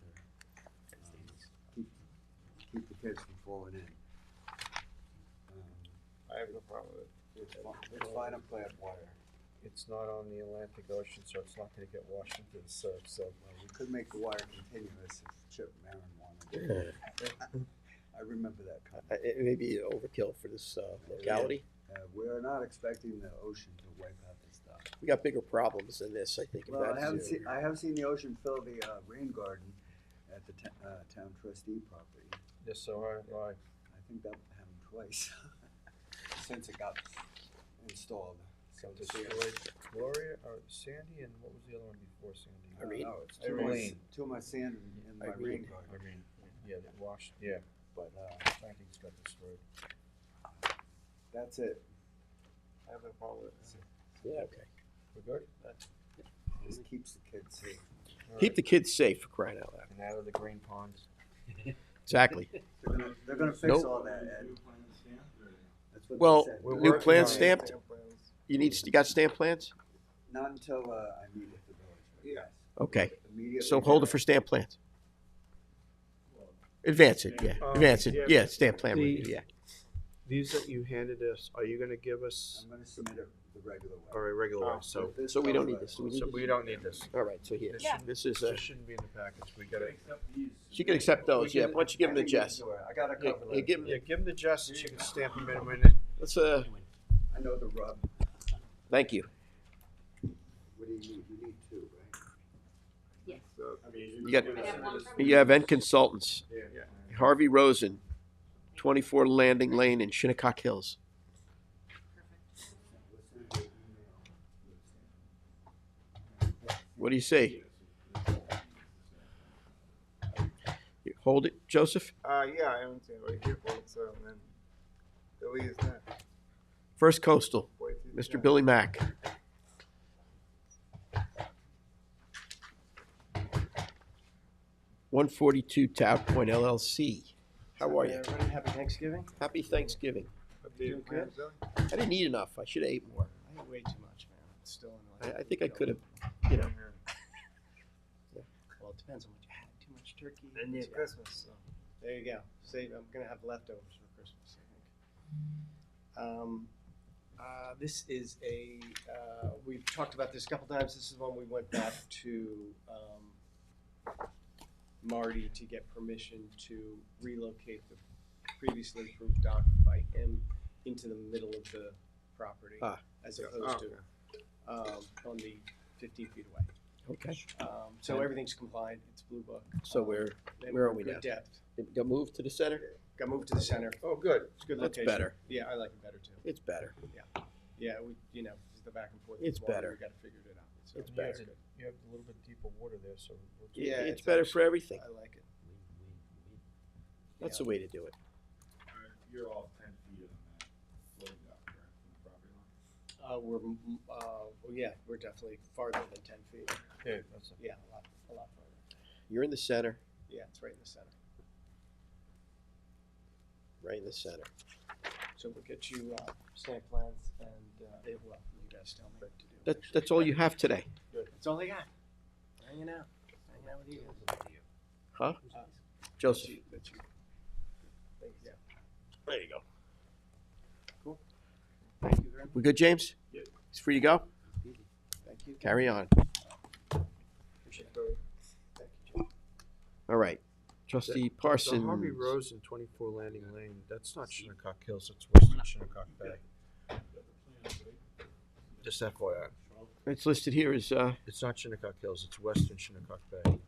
Keep the kids from falling in. I have no problem with it. It's vinyl clad wire. It's not on the Atlantic Ocean, so it's not gonna get washed into the surf, so. We could make the wire continuous if Chip Marin wanted it. I remember that comment. It may be overkill for this locality. We are not expecting the ocean to wipe out this stuff. We got bigger problems than this, I think. if Well, that's- I have seen the ocean fill the rain garden at the town trustee property. Yes, so I. I think that happened twice since it got installed. So destroyed Gloria, or Sandy, and what was the other one before Sandy? Irene. No, it's Irene. too much sand in my Irene. rain garden. I mean, yeah, they washed, yeah, But I think it's got destroyed. that's it. I have no problem with it. Yeah, okay. We're good? This keeps the kids safe. Keep the kids safe, for crying out loud. And out of the green ponds. Exactly. They're gonna fix Nope. all that, Ed. That's what Well, they said. We're new working plan on it. stamped? You got stamp plans? Not until I meet with the village. but Yeah. yes. Okay, Immediately so hold it for stamp plans. Advance it, yeah, advance it, yeah, stamp plan The- review, yeah. These that you handed us, are you gonna give us, I'm gonna submit it the regular way. or a regular one, so, This So we don't goes need right. this, do we need so this? we don't need this. All right, so here, Yeah. this is, This shouldn't be in the package, we gotta, she can accept those, yeah, why don't you give them to Jess? I got a Yeah, couple yeah, of, give 'em- yeah, give them to Jess, and she can stamp them in a minute. Let's, I know the rub. thank you. What do you need? You need 2, right? Yes. You got, you have N Consultants, Yeah. Harvey Rosen, 24 Landing Lane in Shinnecock Hills. What do you say? You hold it, Joseph. Yeah, I haven't seen it right here, so then Billy is next. First Coastal, Wait till you Mr. get- Billy Mack. $142 Town Point LLC. How are you? Everybody, happy Thanksgiving. Happy Thanksgiving. Updated plans, Billy? I didn't eat enough. I should have ate more. I ate way too much, man. It's still in I think I could have, you know. Well, it depends on what you had. Too much turkey. And yeah, yeah. Christmas, so. There you go. Save. I'm gonna have leftovers for Christmas, I think. This is a. We've talked about this a couple times. This is one we went back to Marty to get permission to relocate the previously approved dock by him into the middle of the property, Ah. as opposed to on the 15 feet away. Okay. So everything's compliant. It's Blue Book. So And where we're are we good now? Depth. It got moved to the center? Got moved to the center. Oh, good. It's a good That's location. better. Yeah, I like it better too. It's better. Yeah, we, the back and forth. with It's water, better. We gotta figure it out. So, It's You better. have- You have a little bit deeper water there, so. Yeah, It's better for everything. I like it. That's Yeah. the way to do it. You're all 10 feet on that floating dock, correct, from the property line? Yeah, we're definitely farther than 10 feet. Yeah, that's Yeah, a lot farther. You're in the center, Yeah, it's right in the center. right in the center. So we'll get you, stamp plans and, you guys tell me what to do. That's all you have today, That's all I got. Hanging out with you guys. huh? Joseph, That's you. Yeah. there you go. Thank you very much. We good, James? Yeah. He's free to go? Thank you. Carry on. Appreciate it. Thank you, Jim. All right. Trustee The Parsons. Harvey Rosen, 24 Landing Lane, that's not Shinnecock Hills, it's western Shinnecock Bay. Just FYI, It's listed here as, it's not Shinnecock Hills, it's western Shinnecock Bay.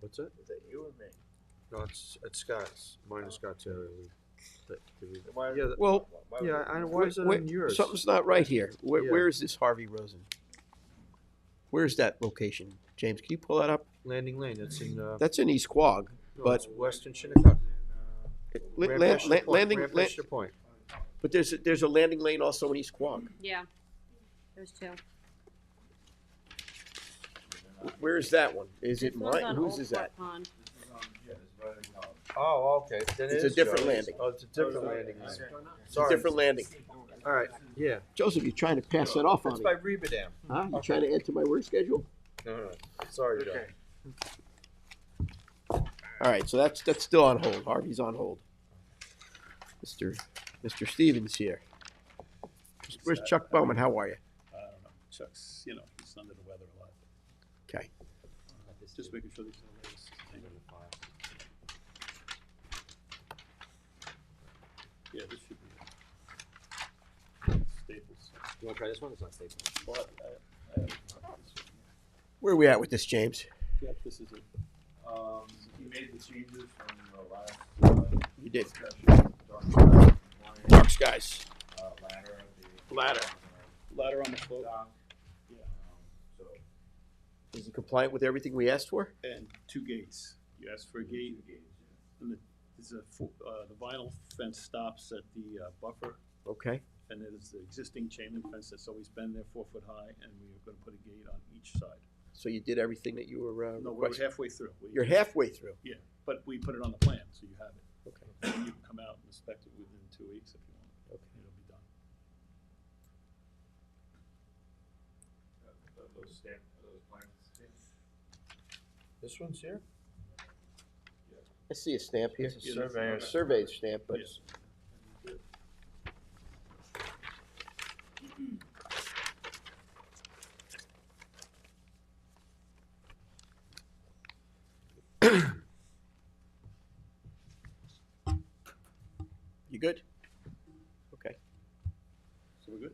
What's that? Is that you or me? No, it's Scott's, mine is Scott's area. Why- Yeah, well, why would yeah, we- I, why is it wait, on yours? something's not right here. Yeah. Where is this Harvey Rosen? Where's that location? James, can you pull that up? Landing Lane, it's in, That's in East Quogue, no, but it's western Shinnecock. Ramp Point. But there's a landing lane also in East Quogue. Yeah. There's two. Where is that one? Is This it one's mine? on Whose Old is Fort that? Pond. Oh, okay. Then It's it a is different Joe's. landing. Oh, it's a different landing. It's a Sorry. different landing. All right, yeah. Joseph, you're trying to pass that off on It's me. by Reba Dam. Huh? You trying to add to my work schedule? No. Sorry, Joe. All right, so that's still on hold. Harvey's on hold. Mr. Stevens here. Where's Chuck Bowman? How are you? I don't know. Chuck's, he's under the weather a lot. Okay. Just making sure these are the latest thing. Yeah, this should be Staples. You want to try this one? It's not Staples. But I have this one. Where are we at with this, James? Yep, this is it. He made the changes from the last. You did. Discussion. Dark skies. Ladder at the. Ladder. Ladder on the float. Dock. Yeah. So. Is he compliant with everything we asked for? And 2 gates. You asked for a gate. And the vinyl fence stops at the buffer. Okay. And there's the existing chain link fence that's always been there, 4 foot high, and we are gonna put a gate on each side. So you did everything that you were No, we're requesting? halfway through. You're halfway through. Yeah, but we put it on the plan, so you have it. Okay. You can come out and inspect it within 2 weeks if you want. Okay. It'll be done. Those plans. This one's here? I see a stamp here. It's a surveyor's. Surveyed stamp, but Yes. you good? Okay. So we're good?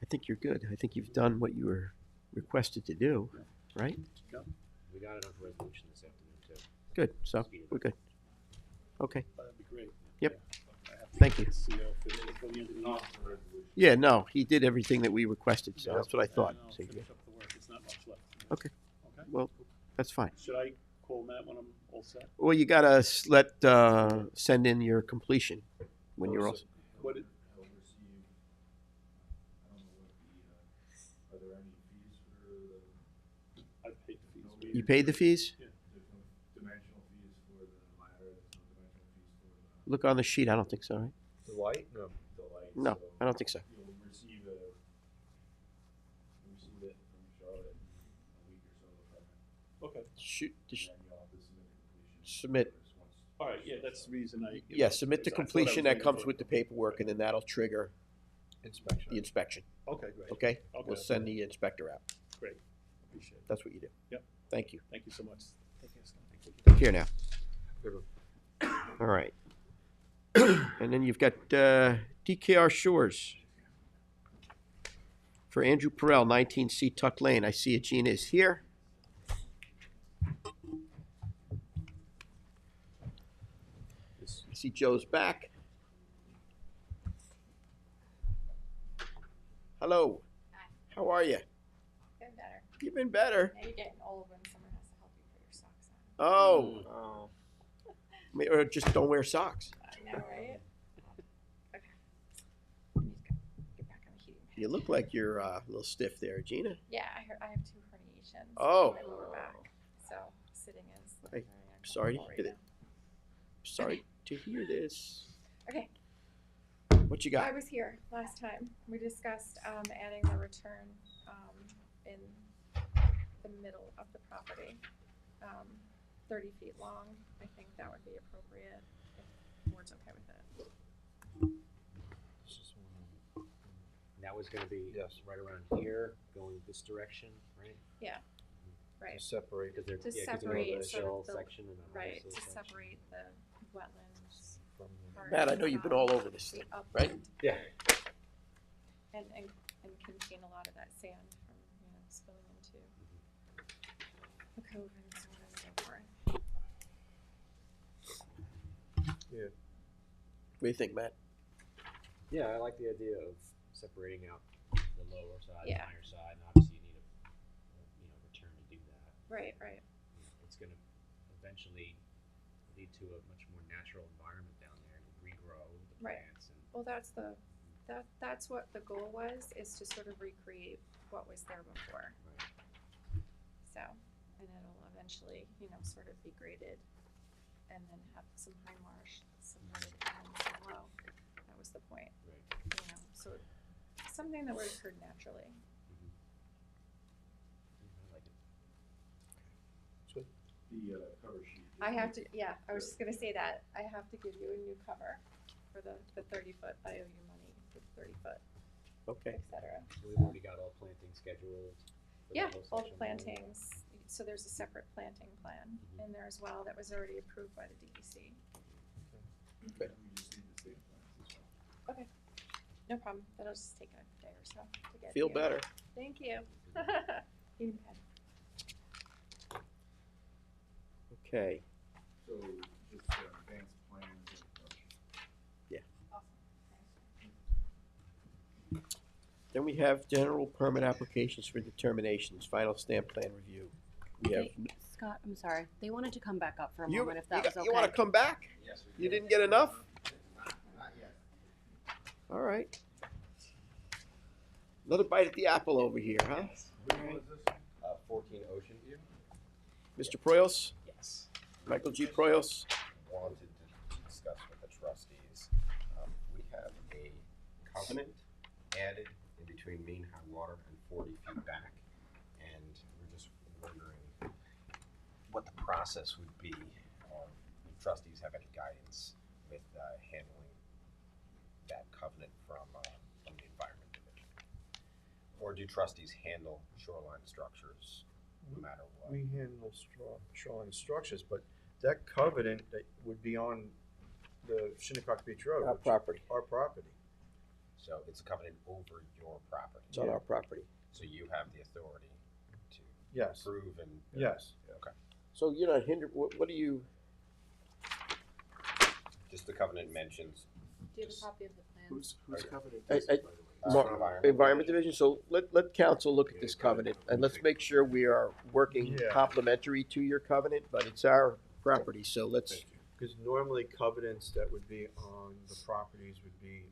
I think you're good. I think you've done what you were requested to do, right? We got it on resolution this afternoon too. Good. So we're good. Okay. That'd be great. Yep. Yeah. I have to Thank get you. the CO for the end of the year. Yeah, no, he did everything that we requested, so that's what I thought. And I'll So you're finish good. up the work. It's not much left. Okay. Okay? Well, that's fine. Should I call Matt when I'm all set? Well, you gotta send in your completion when you're all. What it, He'll receive, I don't know what are there any fees for the? I paid the fees. You paid the fees? There's no dimensional fees for the ladder, there's no dimensional fees for Look on the sheet. I don't think so, right? The light? No. the lights. No, so I don't think so. You'll receive it from Charlotte in a week or so, Okay. Shoot. and then you'll have to submit the completion. Submit. papers once- All right, yeah, that's the reason I. Yeah, submit the I thought I was completion that waiting comes for- with the paperwork, and then that'll trigger Inspection. the inspection. Okay, great. Okay? Okay. We'll send the inspector out. Great. Appreciate it. That's what you do. Yep. Thank you. Thank you so much. Thank you. Take care now. All right. And then you've got DKR Shores for Andrew Perrell, 19C Tuck Lane. I see Gina is here. I see Joe's back. Hello. Hi. How are you? Been better. You've been better. Now you're getting old when someone has to help you put your socks on. Oh. Or just don't wear socks. I know, right? Okay. Let me just get back on the heating pad. You look like you're a little stiff there, Gina. Yeah, I have 2 herniations. Oh. In my lower back. So sitting is Hey, very sorry to uncomfortable hear right that. Sorry to hear this. now. Okay. What you got? I was here last time. We discussed adding the return in the middle of the property, 30 feet long. I think that would be appropriate if the board's okay with it. That was gonna be Yes. right around here, going this direction, right? Right. To separate. Because they're, To yeah, 'cause separate they're the sort of shell the- section and the Right, high to sill section. separate the wetlands from the. part. Matt, I know you've been all over this the thing, upland, right? Yeah. And contain a lot of that sand from, spilling into the cove and so on and so forth. What do you think, Matt? Yeah, I like the idea of separating out the lower side and Yeah. higher side, and obviously you need a return to do that. Right. It's gonna eventually lead to a much more natural environment down Right. plants and. Well, that's what the goal was, is to sort of recreate what was there before. So, and it'll eventually, sort of be graded and then have some high marsh, some wooded and some low. That was the point. Right. So something that would occur naturally. I like it. The cover sheet. I have to, yeah, I was just gonna say that. I have to give you a new cover for the 30-foot. I owe you money for the 30-foot, Okay. et cetera. So we've already got all planting scheduled. for the Yeah, whole all section. plantings. So there's a separate planting plan in there as well that was already approved by the DEC. Good. We just need the state plans as well. Okay, no problem. That'll just take a day or so to get. Feel to you. better. Thank you. In bed. Okay. So just advanced plans and production. Then we have general permit applications for determinations, final stamp plan review. We have, Scott, I'm sorry. They wanted to come back up for a you, moment if that you, was got- okay. you wanna come back? Yes, we You do. didn't get enough? Not yet. All right. Another bite at the apple over here, huh? Which one is this? 14 Ocean View. Mr. Proyos, Yes. Michael G. Proyos. Wanted to discuss with the trustees. We have a covenant added in between mean high water and 40 feet back. And we're just wondering what the process would be, or if trustees have any guidance with handling that covenant from the Environment Division. Or do trustees handle shoreline structures no matter what? We handle shoreline structures, but that covenant that would be on the Shinnecock Beach Road. Our which- property. Our property. So it's a covenant over your property. It's on our property. So you have the authority to Yes, approve and. yes. Okay. So you're not hindered, what do you, Just the covenant mentions. Do you have a copy of the plan? Who's covenant I- is I- it, by the way? Environment Division, so let council look at this covenant, and let's make sure we are working Yeah. complementary to your covenant, but it's our property, so let's, Thank you. Because normally covenants that would be on the properties would be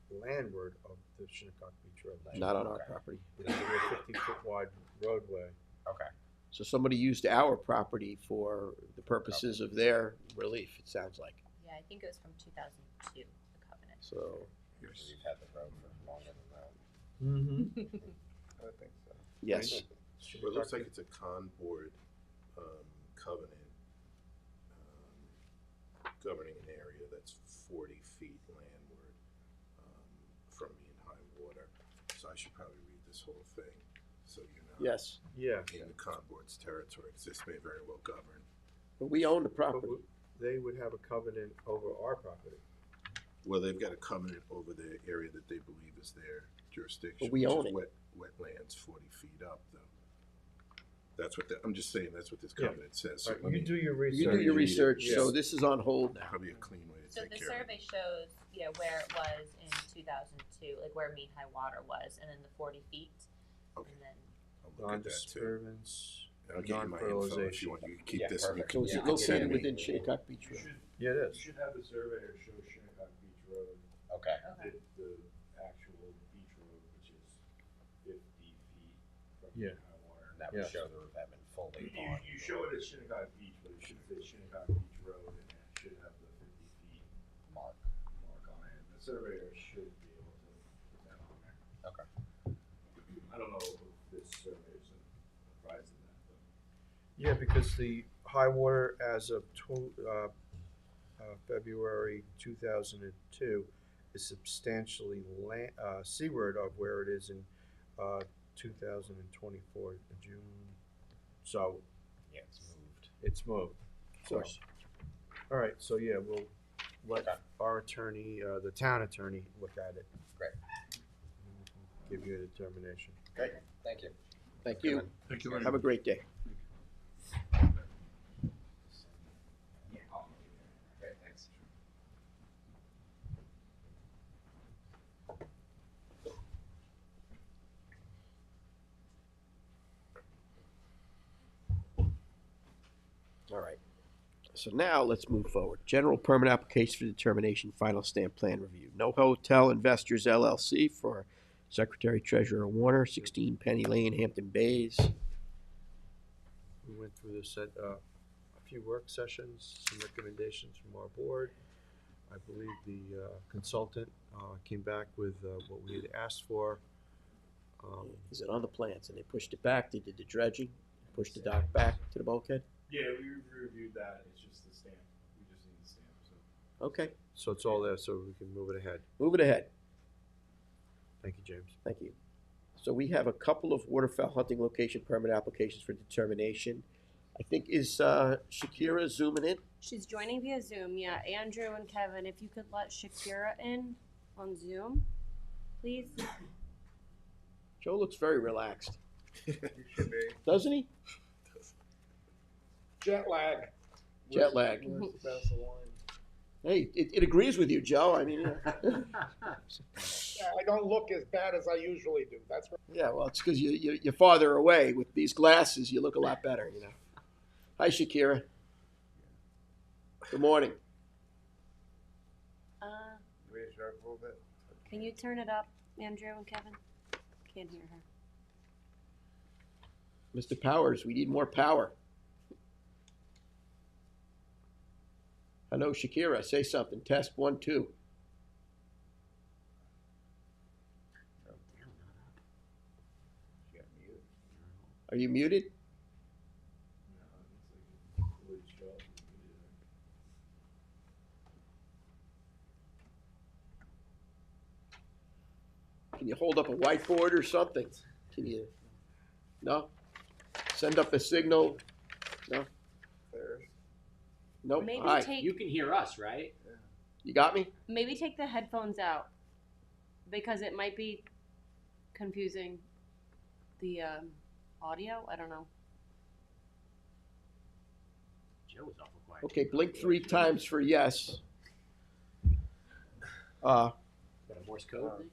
landward of the Shinnecock Beach Road. not on our Okay. property. Because we're a 50-foot wide roadway. Okay. So somebody used our property for the purposes of their relief, it sounds like, Yeah, I think it was from 2002, the covenant. so, So you've had the road for longer than that. Mm-hmm. I think so. yes. Well, it looks like it's a con board, covenant, governing an area that's 40 feet landward, from mean high water. So I should probably read this whole thing, so you're not. Yes, Yeah. In the con board's territory, 'cause this may very well govern. but we own the But property. they would have a covenant over our property. Well, they've got a covenant over the area that they believe is their jurisdiction. But we which own is it. Wetlands 40 feet up, though. That's what, I'm just saying, that's what this Yeah. covenant says. So All right, let you me- do your research. You do your research, so Yeah. this is on hold now. Probably a clean way to So take the care of it. survey shows, where it was in 2002, like where mean high water was, and then the 40 feet. Okay. And then, I'll look at that too. Non-disturbance, And I'll get you my info if non-fertilization. you want, you can keep Yeah, this. and you perfect. So can- it's Yeah, you can located send me. within Shinnecock Beach You Road. should, Yeah, it you is. should have the surveyor show Shinnecock Beach Road, Okay. okay. the actual beach road, which is 50 feet from Yeah. high water. And that would Yes. show the revetment fully You, on. you show it as Shinnecock Beach, but it should say Shinnecock Beach Road, and it should have the 50 feet Mark. mark on it. The surveyor should be able to put that on there. Okay. I don't know if this surveyor's apprised of that, but. Yeah, because the high water as of February 2002 is substantially seaward of where it is in 2024, June. So Yeah, it's moved. it's moved. Of course. All right, so yeah, we'll let Okay. our attorney, the town attorney, look at it. Great. Give you a determination. Great. Thank you. Thank you. Thank you. Have a great day. Great, thanks. All right. So now let's move forward. General permit application for determination, final stamp plan review. No Hotel Investors LLC for Secretary Treasurer Warner, 16 Penny Lane, Hampton Bays. We went through this at a few work sessions, some recommendations from our board. I believe the consultant came back with what we had asked for. Is it on the plans? And they pushed it back, they did the dredging, pushed the dock back to the bulkhead? Yeah, we reviewed that, it's just the stamp, we just need the stamp, so. Okay, So it's all there, so we can move it ahead. move it ahead. Thank you, James. Thank you. So we have a couple of waterfowl hunting location permit applications for determination. I think is Shakira zooming in? She's joining via Zoom, yeah. Andrew and Kevin, if you could let Shakira in on Zoom, please. Joe looks very relaxed, You should be. doesn't he? Jet lag. Jet lag. Hey, it agrees with you, Joe. I mean, Yeah, I don't look as bad as I usually do, that's right. yeah, well, it's because you're farther away. With these glasses, you look a lot better, you know. Hi, Shakira. Good morning. Raise her up a little bit. Can you turn it up, Andrew and Kevin? Can't hear her. Mr. Powers, we need more power. Hello, Shakira. Say something. Test 1, 2. Are you muted? Can you hold up a whiteboard or something? Can you? No? Send up a signal? No? Nope. Maybe Hi. take You can hear us, right? You got me? maybe take the headphones out because it might be confusing the audio. I don't know. Joe was awful quiet. Okay, blink 3 times for yes. Got a Morse code?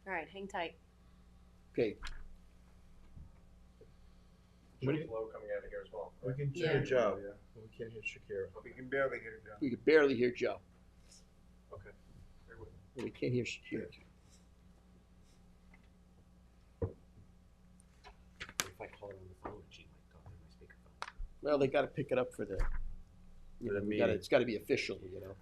All right, hang tight. Okay, Should flow coming out of here as well. We can Yeah. hear Joe, but we can't hear Shakira. We can barely hear Joe. we could barely hear Joe. Okay. Bear with me. And we can't hear Shakira. If I call her on the phone, she might talk on my speakerphone. Well, they got to pick it up for the. You For know, the we gotta, meeting. it's got to be official, you know.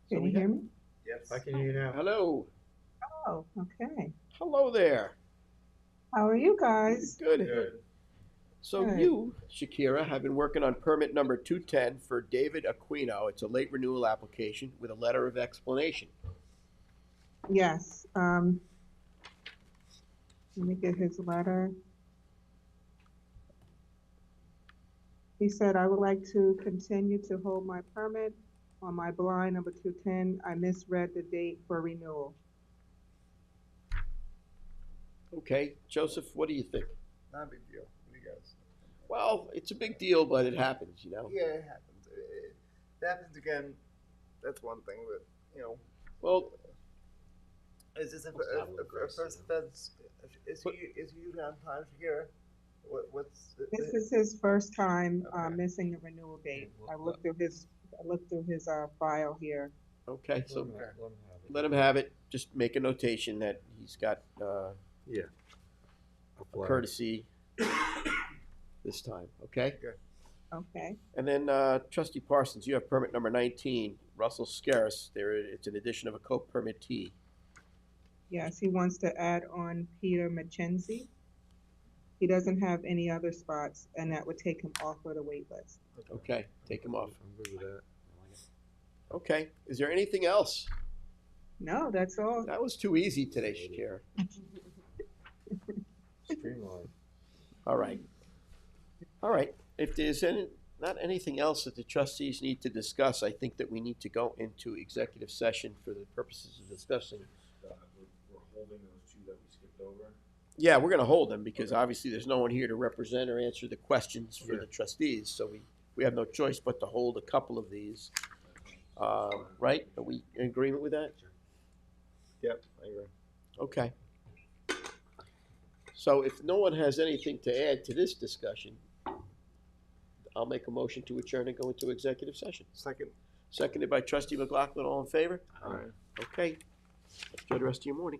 So Can we you hear have- me? Yes. I can hear you now. Hello. Oh, okay. Hello there. How are you guys? Good. Good. So Good. you, Shakira, have been working on permit number 210 for David Aquino. It's a late renewal application with a letter of explanation. Yes. Let me get his letter. He said, I would like to continue to hold my permit on my blind number 210. I misread the date for renewal. Okay, Joseph, what do you think? Not a big deal. What do you guys? Well, it's a big deal, but it happens, you know. Yeah, it happens. It happens again. That's one thing, but Well, is this a Grace, first offense? Is he usually on time here? What's This is his first time Okay. missing the renewal date. I looked through his file here. okay, so Let him have it. let him have it. Just make a notation that he's got Yeah. a courtesy this time, okay? Okay. And then Trustee Parsons, you have permit number 19, Russell Scaris. It's an addition of a co-permittee. Yes, he wants to add on Peter Mackenzie. He doesn't have any other spots, and that would take him off of the wait list. Okay, take him off. I'm good with that. Okay, is there anything else? No, that's all. That was too easy today, Shakira. Streamline. All right. If there's not anything else that the trustees need to discuss, I think that we need to go into executive session for the purposes of discussing. We're holding those two that we skipped over. Yeah, we're gonna hold them because obviously there's no one here to represent or answer the questions for Yeah. the trustees, so we have no choice but to hold a couple of these. Right? Are we in agreement with that? Yep, I agree. Okay. So if no one has anything to add to this discussion, I'll make a motion to adjourn and go into executive session. Second. Seconded by trustee McLaughlin, all in favor? All right. Okay. Enjoy the rest of your morning.